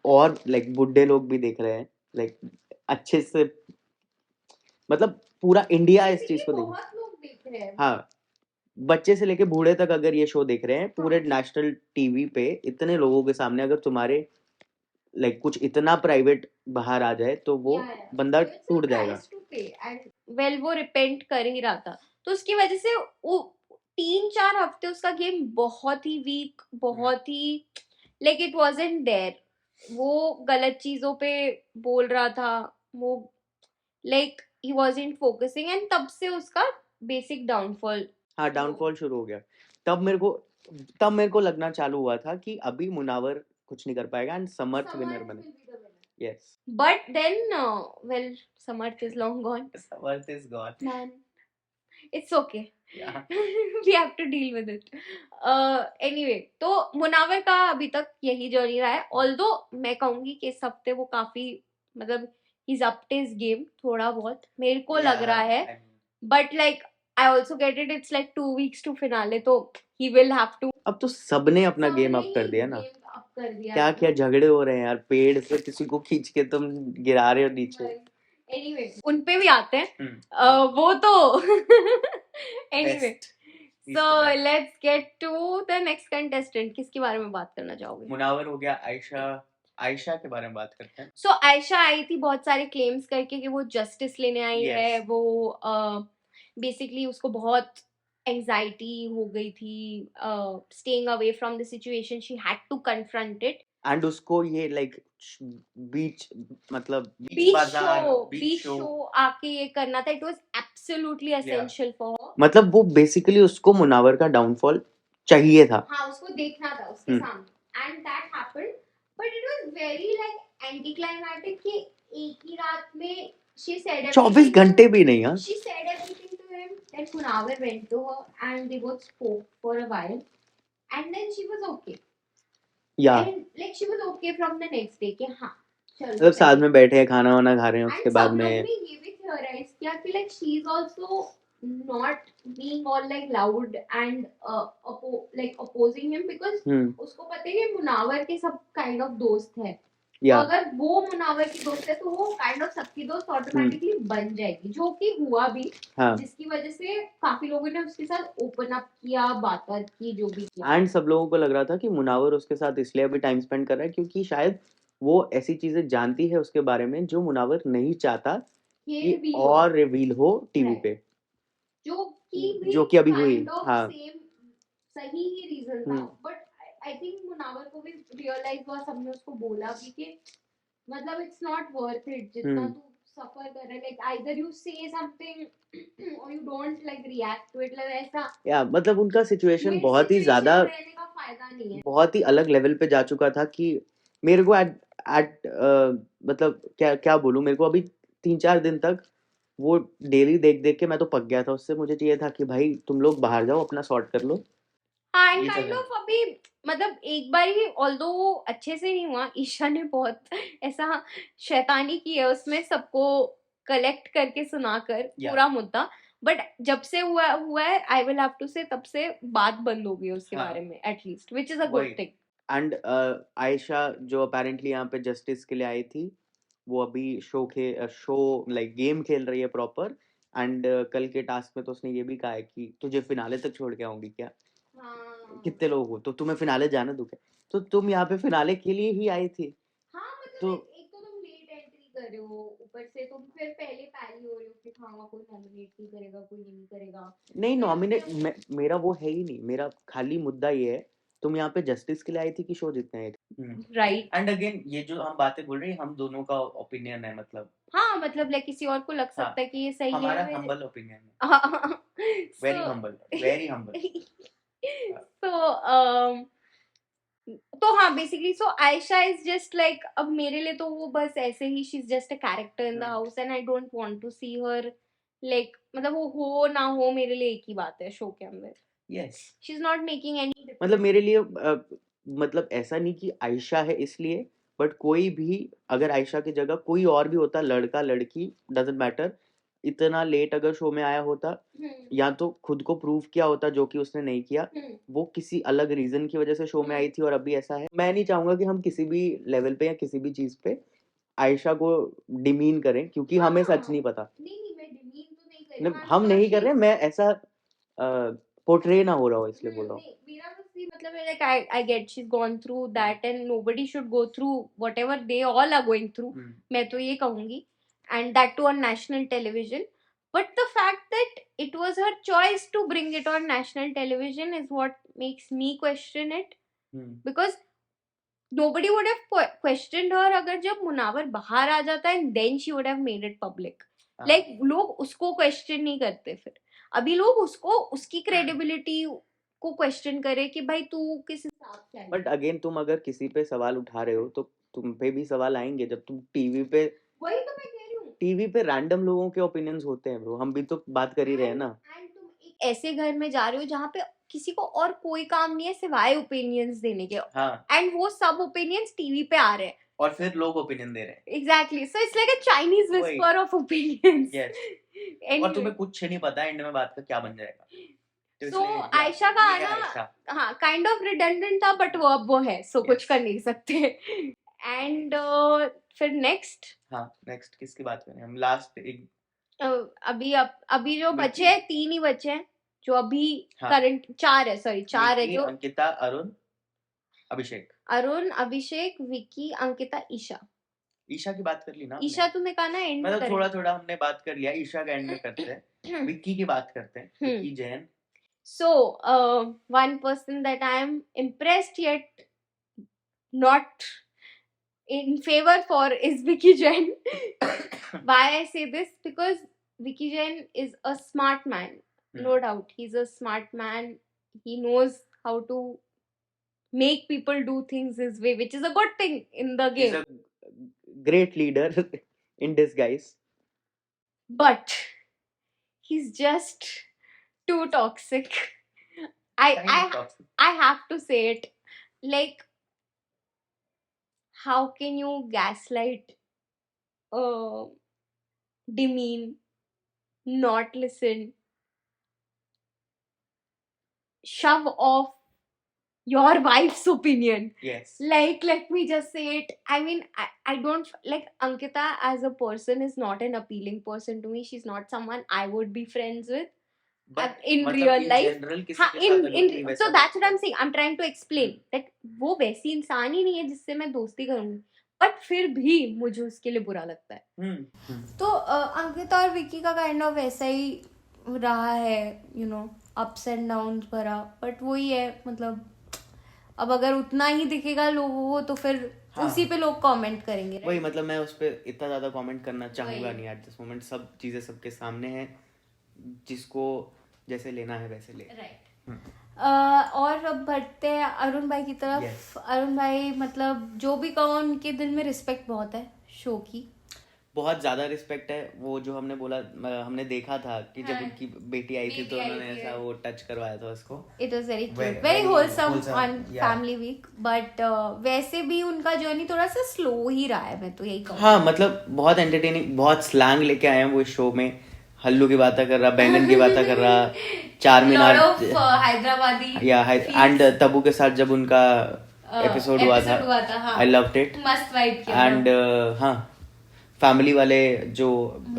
और लाइक बुढ़े लोग भी देख रहे हैं. लाइक अच्छे से मतलब पूरा इंडिया इस चीज को देख रहे हैं. हाँ बच्चे से लेके बूढ़े तक अगर ये शो देख रहे हैं पूरे नेशनल टीवी पे इतने लोगों के सामने, अगर तुम्हारे लाइक कुछ इतना प्राइवेट बाहर आ जाए तो वो बंदा टूट जाएगा. वेल वो रिपेंट कर ही रहा था तो उसकी वजह से वो 3-4 हफ्ते उसका गेम बहुत ही वीक, बहुत ही लाइक इट वाजंट देयर. वो गलत चीजों पे बोल रहा था. वो like he wasn't focusing and तब से उसका बेसिक डाउनफॉल. हाँ डाउनफॉल शुरू हो गया. तब मेरे को लगना चालू हुआ था कि अभी मुनावर कुछ नहीं कर पाएगा एंड समर्थ विनर बने. Yes but then well Samarth is long gone. Samarth is gone Man, it's okay. Yeah. We have to deal with it. Anyway, तो मुनावर का अभी तक यही जर्नी रहा है. Although मैं कहूंगी कि इस हफ्ते वो काफी मतलब he's upped his game थोड़ा बहुत मेरे को लग रहा है. But like I also get it. It's like 2 weeks to finale, तो he will have to. अब तो सबने अपना गेम अप कर दिया ना. क्या क्या झगड़े हो रहे हैं यार, पेड़ से किसी को खींच के तुम गिरा रहे हो नीचे. Anyway, उन पे भी आते हैं. वो तो anyway, so let's get to the next contestant. किसके बारे में बात करना चाहोगे? मुनावर हो गया. आयशा के बारे में बात करते हैं. So आयशा आई थी बहुत सारे क्लेम्स करके कि वो जस्टिस लेने आई है. वो बेसिकली उसको बहुत एंजाइटी हो गई थी staying away from the situation. She had to confront it. And उसको ये लाइक बीच मतलब बीच शो आके ये करना था. It was absolutely essential for her. मतलब वो बेसिकली उसको मुनावर का डाउनफॉल चाहिए था. हाँ उसको देखना था उसके सामने. And that happened but it was very like anti climatic कि एक ही रात में she said 24 घंटे भी नहीं. हाँ she said everything to him. Then Munawar went to her and they both spoke for a while and then she was okay. And like she was okay from the next day कि हाँ चलो मतलब साथ में बैठे हैं, खाना वाना खा रहे हैं, उसके बाद में ये भी theorize किया कि like she is also not being all like loud and like opposing him because उसको पता है कि मुनावर के सब kind of दोस्त है. तो अगर वो मुनावर की दोस्त है तो वो काइंड ऑफ सबकी दोस्त ऑटोमेटिकली बन जाएगी, जो कि हुआ भी. जिसकी वजह से काफी लोगों ने उसके साथ ओपन अप किया, बात की, जो भी किया. एंड सब लोगों को लग रहा था कि मुनावर उसके साथ इसलिए अभी टाइम स्पेंड कर रहा है क्योंकि शायद वो ऐसी चीजें जानती है उसके बारे में जो मुनावर नहीं चाहता ये कि reveal और रिवील हो टीवी Right. पे, जो कि भी जो कि अभी हुई। kind of हाँ same सही ही रीजन था, बट आई थिंक मुनावर को भी रियलाइज हुआ, सबने उसको बोला भी कि मतलब इट्स नॉट वर्थ इट जितना तू सफर कर रहा है, like either you say something or you don't like react to it, like ऐसा या मतलब उनका सिचुएशन मिड बहुत ही सिचुएशन ज्यादा, रहने का फायदा नहीं है। बहुत ही अलग लेवल पे जा चुका था कि मेरे को एट मतलब क्या क्या बोलूं, मेरे को अभी 3-4 दिन तक वो डेली देख देख के मैं तो पक गया था उससे। मुझे चाहिए था कि भाई तुम लोग बाहर जाओ, अपना सॉर्ट कर लो। हाँ, एंड ये काइंड चल ऑफ अभी मतलब एक बार ही, ऑल्दो वो अच्छे से नहीं हुआ, ईशा ने बहुत ऐसा शैतानी की है उसमें, सबको कलेक्ट करके सुनाकर Yeah. पूरा मुद्दा, बट जब से हुआ हुआ है, आई विल हैव टू से, तब से बात बंद हो गई उसके हाँ। बारे में एटलीस्ट, विच इज अ वही। Good thing. एंड आयशा जो अपेरेंटली यहाँ पे जस्टिस के लिए आई थी, वो अभी शो लाइक गेम खेल रही है प्रॉपर। एंड कल के टास्क में तो उसने ये भी कहा है कि तुझे फिनाले तक छोड़ के आऊंगी क्या, हाँ कितने लोग हो तो तुम्हें फिनाले जाने दूं क्या, तो तुम यहाँ पे फिनाले के लिए ही आई थी। हाँ, मतलब तो एक तो तुम लेट एंट्री कर रहे हो, ऊपर से तुम फिर पहले पैरी हो रहे हो कि हाँ कोई नॉमिनेट नहीं करेगा, कोई ये नहीं करेगा। नहीं, फिर नॉमिनेट मेरा वो है ही नहीं, मेरा खाली मुद्दा ये है, तुम यहाँ पे जस्टिस के लिए आई थी कि शो जीतने आई थी। राइट, एंड अगेन ये जो हम बातें बोल रहे हैं, हम दोनों का ओपिनियन है, मतलब हाँ मतलब लाइक किसी और को लग हाँ, सकता है कि ये सही हमारा है, हम्बल ओपिनियन है, very so humble, very humble. so तो हाँ basically, so Ayesha is just like, अब मेरे लिए तो वो बस ऐसे ही, she is just a character in the house and I don't want to see her, like मतलब वो हो ना हो मेरे लिए एक ही बात है शो के अंदर, yes, she is not making any मतलब मेरे लिए मतलब ऐसा नहीं कि आयशा है इसलिए, बट कोई भी अगर आयशा की जगह कोई और भी होता, लड़का लड़की डजंट मैटर, इतना लेट अगर शो में आया होता, या तो खुद को प्रूव किया होता जो कि उसने नहीं किया, वो किसी अलग रीजन की वजह से शो में आई थी और अभी ऐसा है। मैं नहीं चाहूंगा कि हम किसी भी लेवल पे या किसी भी चीज पे आयशा को डिमीन करें, क्योंकि हमें सच नहीं पता। नहीं नहीं, मैं डिमीन तो नहीं कर रही मतलब हूँ, हम नहीं कर रहे, मैं ऐसा पोर्ट्रे ना हो रहा हो इसलिए बोल रहा हूँ। नहीं, मेरा बस ये मतलब है, like I get she is gone through that and nobody should go through whatever they all are going through, मैं तो ये कहूंगी, and that too on national television, but the fact that it was her choice to bring it on national television is what makes me question it, because nobody would have questioned her अगर जब मुनावर बाहर आ जाता and then she would have made it public, like लोग उसको question नहीं करते, फिर अभी लोग उसको उसकी credibility को question करे कि भाई तू किस हिसाब से आई। बट अगेन तुम अगर किसी पे सवाल उठा रहे हो तो तुम पे भी सवाल आएंगे जब तुम टीवी पे, वही तो मैं कह रही हूँ, टीवी पे रैंडम लोगों के ओपिनियंस होते हैं ब्रो, हम भी तो बात कर ही रहे हैं ना। एंड तुम एक ऐसे घर में जा रहे हो जहाँ पे किसी को और कोई काम नहीं है सिवाय ओपिनियंस देने के, हाँ, एंड वो सब ओपिनियंस टीवी पे आ रहे हैं, और फिर लोग ओपिनियन दे रहे हैं। Exactly, so it's like a Chinese वही। Whisper of opinions. यस, और तुम्हें कुछ नहीं पता एंड में बात का क्या बन जाएगा, तो सो इसलिए आयशा का ये है आना आयशा। हाँ काइंड ऑफ रिडंडेंट था, बट वो अब वो है, सो कुछ Yes. कर नहीं सकते। एंड फिर नेक्स्ट, हाँ, नेक्स्ट किसकी बात करें हम, लास्ट एक अभी जो विक्की। बचे हैं 3 ही बचे हैं जो अभी हाँ। करंट, 4 है, सॉरी 4 है विक्की, जो, अंकिता, अरुण, अभिषेक। अरुण, अभिषेक, विक्की, अंकिता, ईशा। ईशा की बात कर ली ना हमने? ईशा तुमने कहा ना एंड में मतलब करें। थोड़ा थोड़ा हमने बात कर लिया, ईशा का एंड में करते हैं, विक्की की बात करते हैं, Vicky Jain. So, one person that I am impressed yet not in favor for is Vicky Jain. Why I say this? Because Vicky Jain is a smart man, no doubt. He's a smart man. He knows how to make people do things his way, which is a good thing in the He's game. a great leader in disguise. But he's just too toxic. Kind of I toxic. I have to say it. Like, how can you gaslight, demean, not listen, shove off your wife's opinion? Yes. Like, let me just say it. I mean, I don't like Ankita as a person is not an appealing person to me. She's not someone I would be friends with. But In मतलब real in life, general किसी हाँ, के साथ अगर कोई वैसा so that's what बोलता I'm saying. I'm trying to explain that वो वैसी इंसान ही नहीं है जिससे मैं दोस्ती करूंगी. बट फिर भी मुझे उसके लिए बुरा लगता है। तो अंकिता और विकी का काइंड ऑफ ऐसा ही रहा है, you know, ups and down भरा, बट वही है, मतलब अब अगर उतना ही दिखेगा लोगों को तो फिर हाँ। उसी पे लोग कमेंट करेंगे, वही, मतलब मैं उस पर इतना ज़्यादा कमेंट करना चाहूँगा वही। नहीं एट दिस मोमेंट। सब चीज़ें सबके सामने हैं, जिसको जैसे लेना है वैसे ले। राइट। और अब बढ़ते हैं अरुण भाई की तरफ। Yes. अरुण भाई मतलब जो भी कहो, उनके दिल में रिस्पेक्ट बहुत है शो की। बहुत ज़्यादा रिस्पेक्ट है। वो जो हमने बोला, हमने देखा था कि जब हाँ। उनकी बेटी आई थी तो बेटी आई उन्होंने थी, ऐसा वो टच करवाया था उसको। It was very Very- cute, very very wholesome wholesome, on yeah. Family week, but वैसे भी उनका जर्नी थोड़ा सा स्लो ही रहा है, मैं तो यही कहूँगी। हाँ, मतलब बहुत एंटरटेनिंग, बहुत स्लैंग लेके आए हैं वो इस शो में। हल्लू की बातें कर रहा, बैंगन की बातें कर रहा, चार मीनार, हैदराबादी या एंड तब्बू के साथ जब उनका एपिसोड हुआ था, हाँ। I loved it. मस्त वाइब किया एंड हाँ, फैमिली वाले जो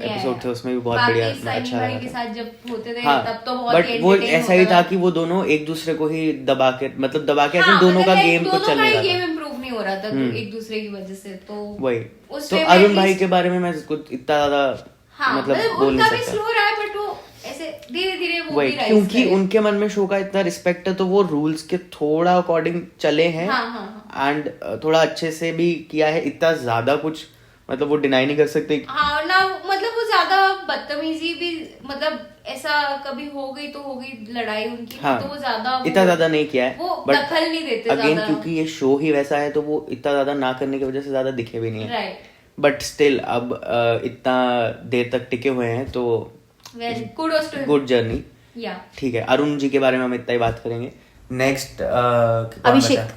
एपिसोड थे उसमें भी बहुत बढ़िया, अच्छा भाई के लगा था। साथ जब होते थे हाँ, तब तो बहुत बट ही वो entertain ऐसा ही होता था कि वो दोनों एक दूसरे को ही दबा के, मतलब दबा के, ऐसे हाँ, दोनों मतलब का like गेम कुछ चल नहीं रहा गेम था। इम्प्रूव नहीं हो रहा था एक दूसरे की वजह से, तो वही। उस तो way में अरुण at भाई least- के बारे में मैं कुछ इतना ज्यादा हाँ, मतलब बोल उनका नहीं भी सकता। स्लो रहा है, बट वो ऐसे धीरे धीरे वो वही, भी rise क्योंकि करे। उनके मन में शो का इतना रिस्पेक्ट है तो वो रूल्स के थोड़ा अकॉर्डिंग चले हैं। हाँ। एंड थोड़ा अच्छे से भी किया है, इतना ज्यादा कुछ मतलब वो डिनाई नहीं कर सकते। हाँ ना, मतलब वो ज्यादा बदतमीजी भी, मतलब ऐसा कभी हो गई तो हो गई लड़ाई उनकी, हाँ, तो वो ज्यादा इतना ज्यादा नहीं किया है, वो बट दखल नहीं देते अगेन ज्यादा। क्योंकि ये शो ही वैसा है तो वो इतना ज्यादा ना करने की वजह से ज्यादा दिखे भी नहीं है। राइट। बट स्टिल अब इतना देर तक टिके हुए हैं तो well, kudos to good journey. Yeah ठीक है, अरुण जी के बारे में हम इतना ही बात करेंगे। नेक्स्ट अभिषेक।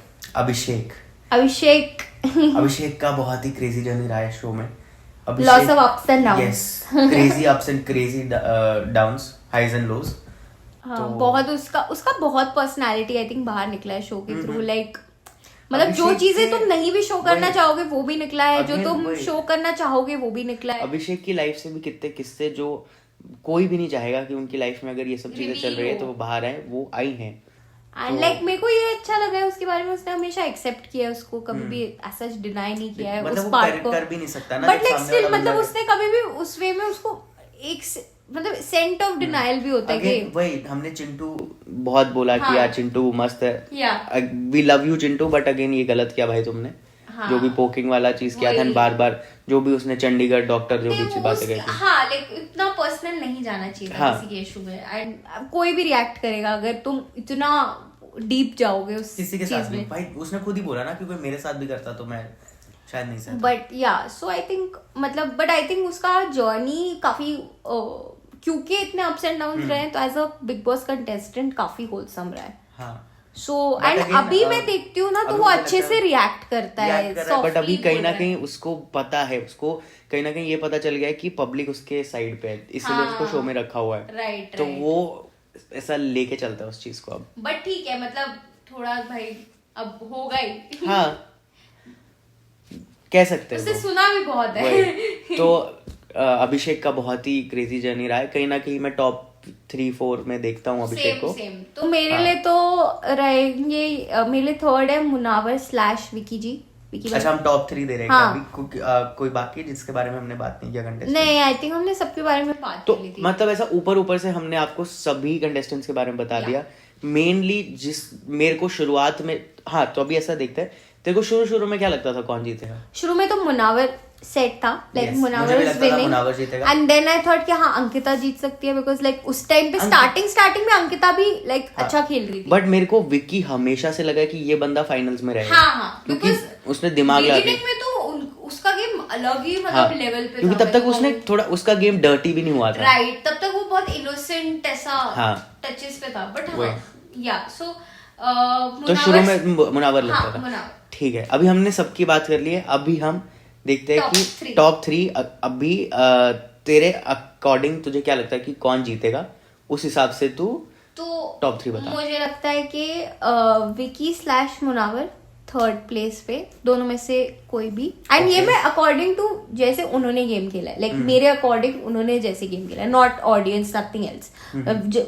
अभिषेक अभिषेक का बहुत ही क्रेजी जर्नी रहा है शो में। Lots of ups and downs. Yes, crazy ups and crazy downs, highs and lows. हाँ, बहुत उसका बहुत पर्सनालिटी आई थिंक बाहर निकला है शो के थ्रू, लाइक मतलब जो अभिषेक चीजें के- तुम नहीं भी शो करना वही- चाहोगे वो भी निकला है, जो Again, तुम वही। शो करना चाहोगे वो भी निकला है। अभिषेक की लाइफ से भी कितने किस्से जो कोई भी नहीं चाहेगा कि उनकी लाइफ में अगर ये सब चीजें चल रही है तो वो बाहर आए, वो आई हैं। एंड लाइक मेरे को ये अच्छा लगा है उसके बारे में, उसने हमेशा एक्सेप्ट किया है उसको, कभी भी ऐसा डिनाई नहीं किया है मतलब उस वो पार्ट को। कर भी नहीं सकता ना, बट जब लाइक सामने स्टिल वाला मतलब बंदा- उसने कभी भी उस वे में उसको एक मतलब सेंट ऑफ डिनाइल भी होता है Again, कि वही हमने चिंटू बहुत बोला हाँ। कि यार चिंटू मस्त है, yeah we love you Chintu, but again ये गलत किया भाई तुमने। हाँ। जो भी पोकिंग वाला चीज किया था, वही। बार बार जो भी उसने चंडीगढ़ डॉक्टर जो नहीं, भी वो बातें कही थी। हाँ, लाइक इतना पर्सनल नहीं जाना चाहिए था हाँ। किसी के इशू में, एंड कोई भी रिएक्ट करेगा अगर तुम इतना डीप जाओगे उस किसी के चीज साथ भी में। भाई, उसने खुद ही बोला ना कि कोई मेरे साथ भी करता तो मैं शायद नहीं सहता। But yeah so I think मतलब, बट आई थिंक उसका जर्नी काफी क्योंकि इतने अप्स एंड डाउन रहे हैं, तो as a Bigg Boss contestant काफी होलसम रहा है। हाँ, सो But एंड again, अभी मैं देखती हूँ ना तो अभी वो मुझे अच्छे लगता से है रिएक्ट करता है, बट softly अभी कहीं बोल ना रहा है। कहीं उसको पता है, उसको कहीं ना कहीं ये पता चल गया है कि पब्लिक उसके साइड पे है, इसलिए हाँ। उसको शो में रखा हुआ है। राइट, तो राइट। वो ऐसा लेके चलता है उस चीज को अब। बट ठीक है, मतलब थोड़ा भाई अब होगा ही। हाँ, कह सकते हैं उससे वो। सुना भी बहुत है। वही। तो अभिषेक का बहुत ही क्रेजी जर्नी रहा है, कहीं ना कहीं मैं टॉप 3-4 में देखता हूँ अभिषेक को। सेम तो मेरे हाँ। लिए तो रहेंगे, मेरे लिए थर्ड है मुनावर / विकी जी। विकी भाई। अच्छा, हम टॉप 3 दे रहे हैं हाँ। क्या अभी? कोई बाकी जिसके बारे में हमने बात नहीं किया कंटेस्टेंट? नहीं, आई थिंक हमने सबके बारे में बात तो कर ली थी। मतलब ऐसा ऊपर ऊपर से हमने आपको सभी कंटेस्टेंट्स के बारे में बता दिया। मेनली जिस मेरे को शुरुआत में, हाँ तो अभी ऐसा देखते हैं, तेरे को शुरू में क्या लगता था कौन जीतेगा? शुरू में तो मुनावर सेट था, लाइक Yes, मुझे मुनावर भी इज लगता था विनिंग, मुनावर जीतेगा। एंड देन आई थॉट कि हाँ अंकिता जीत सकती है, बिकॉज लाइक उस टाइम पे स्टार्टिंग में अंकिता भी लाइक हाँ। अच्छा खेल रही थी। बट मेरे को विक्की हमेशा से लगा कि ये बंदा फाइनल्स में रहेगा। हाँ, क्योंकि because उसने दिमाग लगा के, बिगिनिंग में तो उसका गेम अलग ही हाँ, मतलब लेवल पे क्योंकि था, तब तक उसने थोड़ा उसका गेम डर्टी भी नहीं हुआ था। राइट, तब तक वो बहुत इनोसेंट ऐसा हाँ। टचेस पे था, बट वही। या सो तो शुरू में मुनावर लगता था। मुनावर। ठीक है, अभी हमने सबकी बात कर ली है, अभी हम देखते हैं Top कि three। टॉप 3 अभी तेरे अकॉर्डिंग तुझे क्या लगता है कि कौन जीतेगा, उस हिसाब से तू तो टॉप 3 बता। मुझे लगता है कि विकी / मुनावर थर्ड प्लेस पे, दोनों में से कोई भी। एंड ये Okay। मैं अकॉर्डिंग टू जैसे उन्होंने गेम खेला है, लाइक मेरे अकॉर्डिंग उन्होंने जैसे गेम खेला है, not audience, nothing else,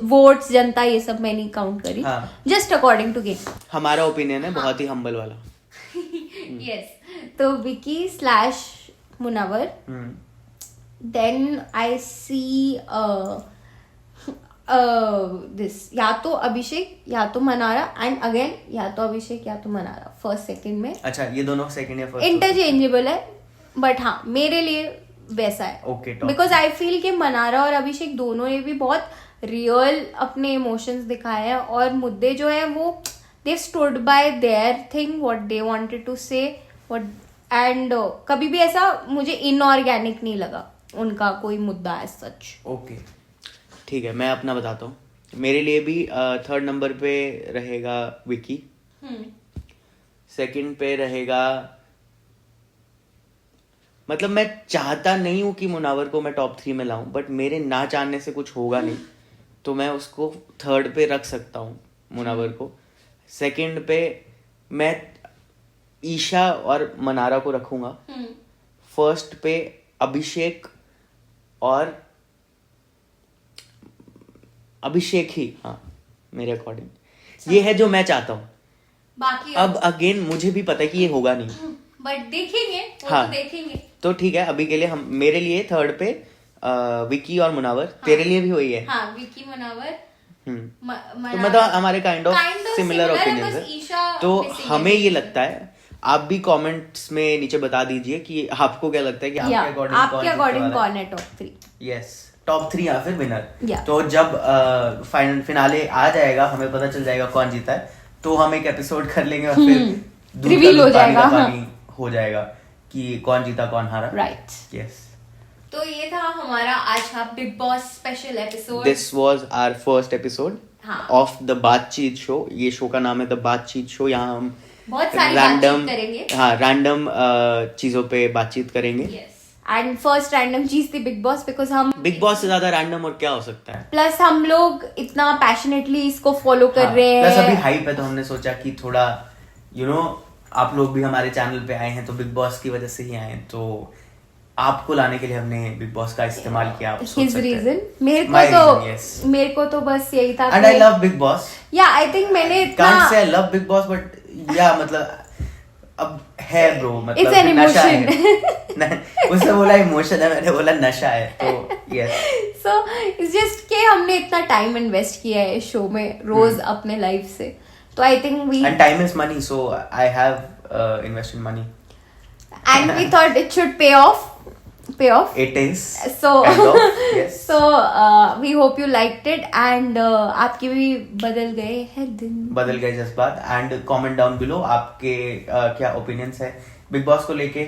votes, जनता, ये सब मैं नहीं काउंट करी, हाँ। Just according to game. हमारा ओपिनियन है बहुत ही हम्बल वाला। यस, तो Vicky slash Munawar, then I see this, yeah तो अभिषेक या तो मनारा, एंड अगेन या तो अभिषेक या तो मनारा, फर्स्ट सेकंड में। अच्छा, ये दोनों सेकंड या फर्स्ट इंटरचेंजेबल है, बट हाँ मेरे लिए वैसा है। ओके, बिकॉज आई फील कि मनारा और अभिषेक दोनों ने भी बहुत रियल अपने इमोशंस दिखाए हैं, और मुद्दे जो है वो they stood by their thing what they wanted to say, what, and कभी भी ऐसा मुझे इनऑर्गेनिक नहीं लगा उनका कोई मुद्दा एज सच। ओके, ठीक है, मैं अपना बताता हूँ। मेरे लिए भी थर्ड नंबर पे रहेगा विकी, सेकंड पे रहेगा, मतलब मैं चाहता नहीं हूँ कि मुनावर को मैं टॉप 3 में लाऊं, बट मेरे ना चाहने से कुछ होगा नहीं, तो मैं उसको थर्ड पे रख सकता हूँ मुनावर को। सेकंड पे मैं ईशा और मनारा को रखूंगा। फर्स्ट पे अभिषेक और अभिषेक ही, हाँ मेरे अकॉर्डिंग ये है जो मैं चाहता हूँ। बाकी अब अगेन मुझे भी पता है कि ये होगा नहीं, बट देखेंगे, वो हाँ, तो देखेंगे। तो ठीक है, अभी के लिए हम, मेरे लिए थर्ड पे विकी और मुनावर। हाँ, तेरे लिए भी वही है? हाँ, विकी मुनावर। तो मतलब हमारे काइंड ऑफ सिमिलर ओपिनियंस है। तो हमें ये लगता है, आप भी कमेंट्स में नीचे बता दीजिए कि आपको क्या लगता है कि आपके अकॉर्डिंग कौन है टॉप 3। यस, टॉप 3 या फिर विनर। तो जब फाइनल फिनाले आ जाएगा, हमें पता चल जाएगा कौन जीता है, तो हम एक एपिसोड कर लेंगे और फिर रिवील हो जाएगा, हो जाएगा कि कौन जीता कौन हारा। Right, yes. तो ये था हमारा आज का Bigg Boss special episode. This was our first episode of the बातचीत शो। ये शो का नाम है द बातचीत शो। यहाँ हम बहुत सारी बातचीत करेंगे, हाँ, रैंडम चीजों पे बातचीत करेंगे। एंड फर्स्ट रैंडम चीज थी बिग बॉस, बिकॉज हम बिग बॉस से ज्यादा रैंडम और क्या हो सकता है। प्लस हम लोग इतना पैशनेटली इसको फॉलो कर रहे हैं, प्लस अभी हाइप है, तो हमने सोचा कि थोड़ा आप लोग भी हमारे चैनल पे आए हैं तो बिग बॉस की वजह से ही आए हैं, तो आपको लाने के लिए हमने बिग बॉस का इस्तेमाल किया। आप सोच सकते हैं। रीजन मेरे को तो बस यही था। And I love big boss. या आई थिंक मैंने इतना can't say I love big boss, but या मतलब अब है ब्रो, मतलब इट्स एन इमोशन। उसने बोला इमोशन है, मैंने बोला नशा है, तो यस। सो इट्स जस्ट कि हमने इतना टाइम इन्वेस्ट किया है इस शो में रोज अपने लाइफ से, तो I think we, and time is money, so I have invested money and we thought it should pay off. It is. So kind of, yes. So we hope you liked it, and आपके भी बदल गए हैं दिन, बदल गए जज्बात। And comment down below आपके क्या ओपिनियंस है बिग बॉस को लेके,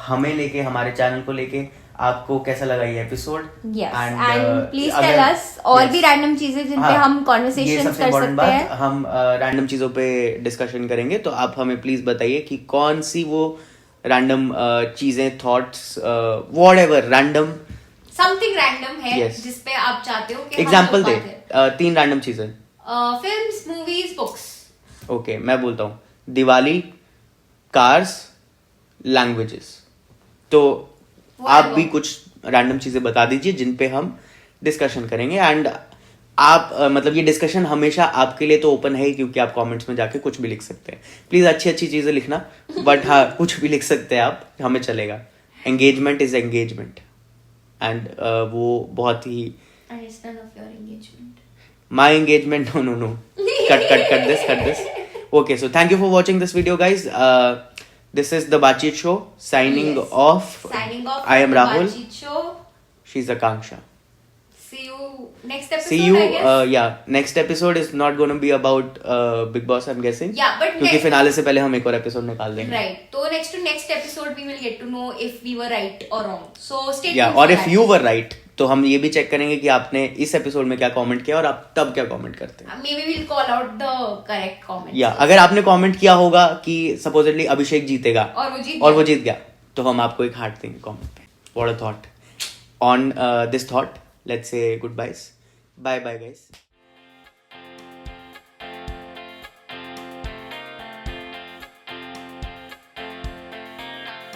हमें लेके, हमारे चैनल को लेके, आपको कैसा लगा ये episode. And please tell us और भी रैंडम चीजें जिन पे हम कॉन्वर्सेशन कर सकते हैं। हम रैंडम चीजों पे डिस्कशन करेंगे, तो आप हमें प्लीज बताइए कि कौन सी वो रैंडम चीजें, thoughts, whatever random, something random है जिस पे आप चाहते हो कि एग्जांपल दे। 3 रैंडम चीजें, फिल्म्स, मूवीज, बुक्स। ओके, मैं बोलता हूँ दिवाली, कार्स, लैंग्वेजेस। तो आप भी कुछ रैंडम चीजें बता दीजिए जिन पे हम डिस्कशन करेंगे। एंड आप मतलब ये डिस्कशन हमेशा आपके लिए तो ओपन है ही, क्योंकि आप कमेंट्स में जाके कुछ भी लिख सकते हैं। प्लीज अच्छी अच्छी चीजें लिखना, बट हाँ, कुछ भी लिख सकते हैं आप, हमें चलेगा। एंगेजमेंट इज एंगेजमेंट, एंड वो बहुत ही my engagement, no cut this. Okay, so thank you for watching this video guys. This is the बातचीत show, signing off. I am Rahul, she is Akanksha. See you next episode. Next episode is not going to be about Big Boss, I'm guessing. Yeah, but क्योंकि finale से पहले हम एक और episode निकाल देंगे. Right. तो next episode we will get to know if we were right or wrong. So stay tuned. Yeah, और if you were right, तो हम ये भी चेक करेंगे कि आपने इस एपिसोड में क्या कमेंट किया और आप तब क्या कमेंट करते हैं. Maybe we'll call out the correct comment. Yeah, अगर आपने कमेंट किया होगा कि सपोजिटली अभिषेक जीतेगा और वो जीत गया, तो हम आपको एक हार्ट देंगे कमेंट पे. What a thought. On this thought, let's say goodbyes. Bye guys.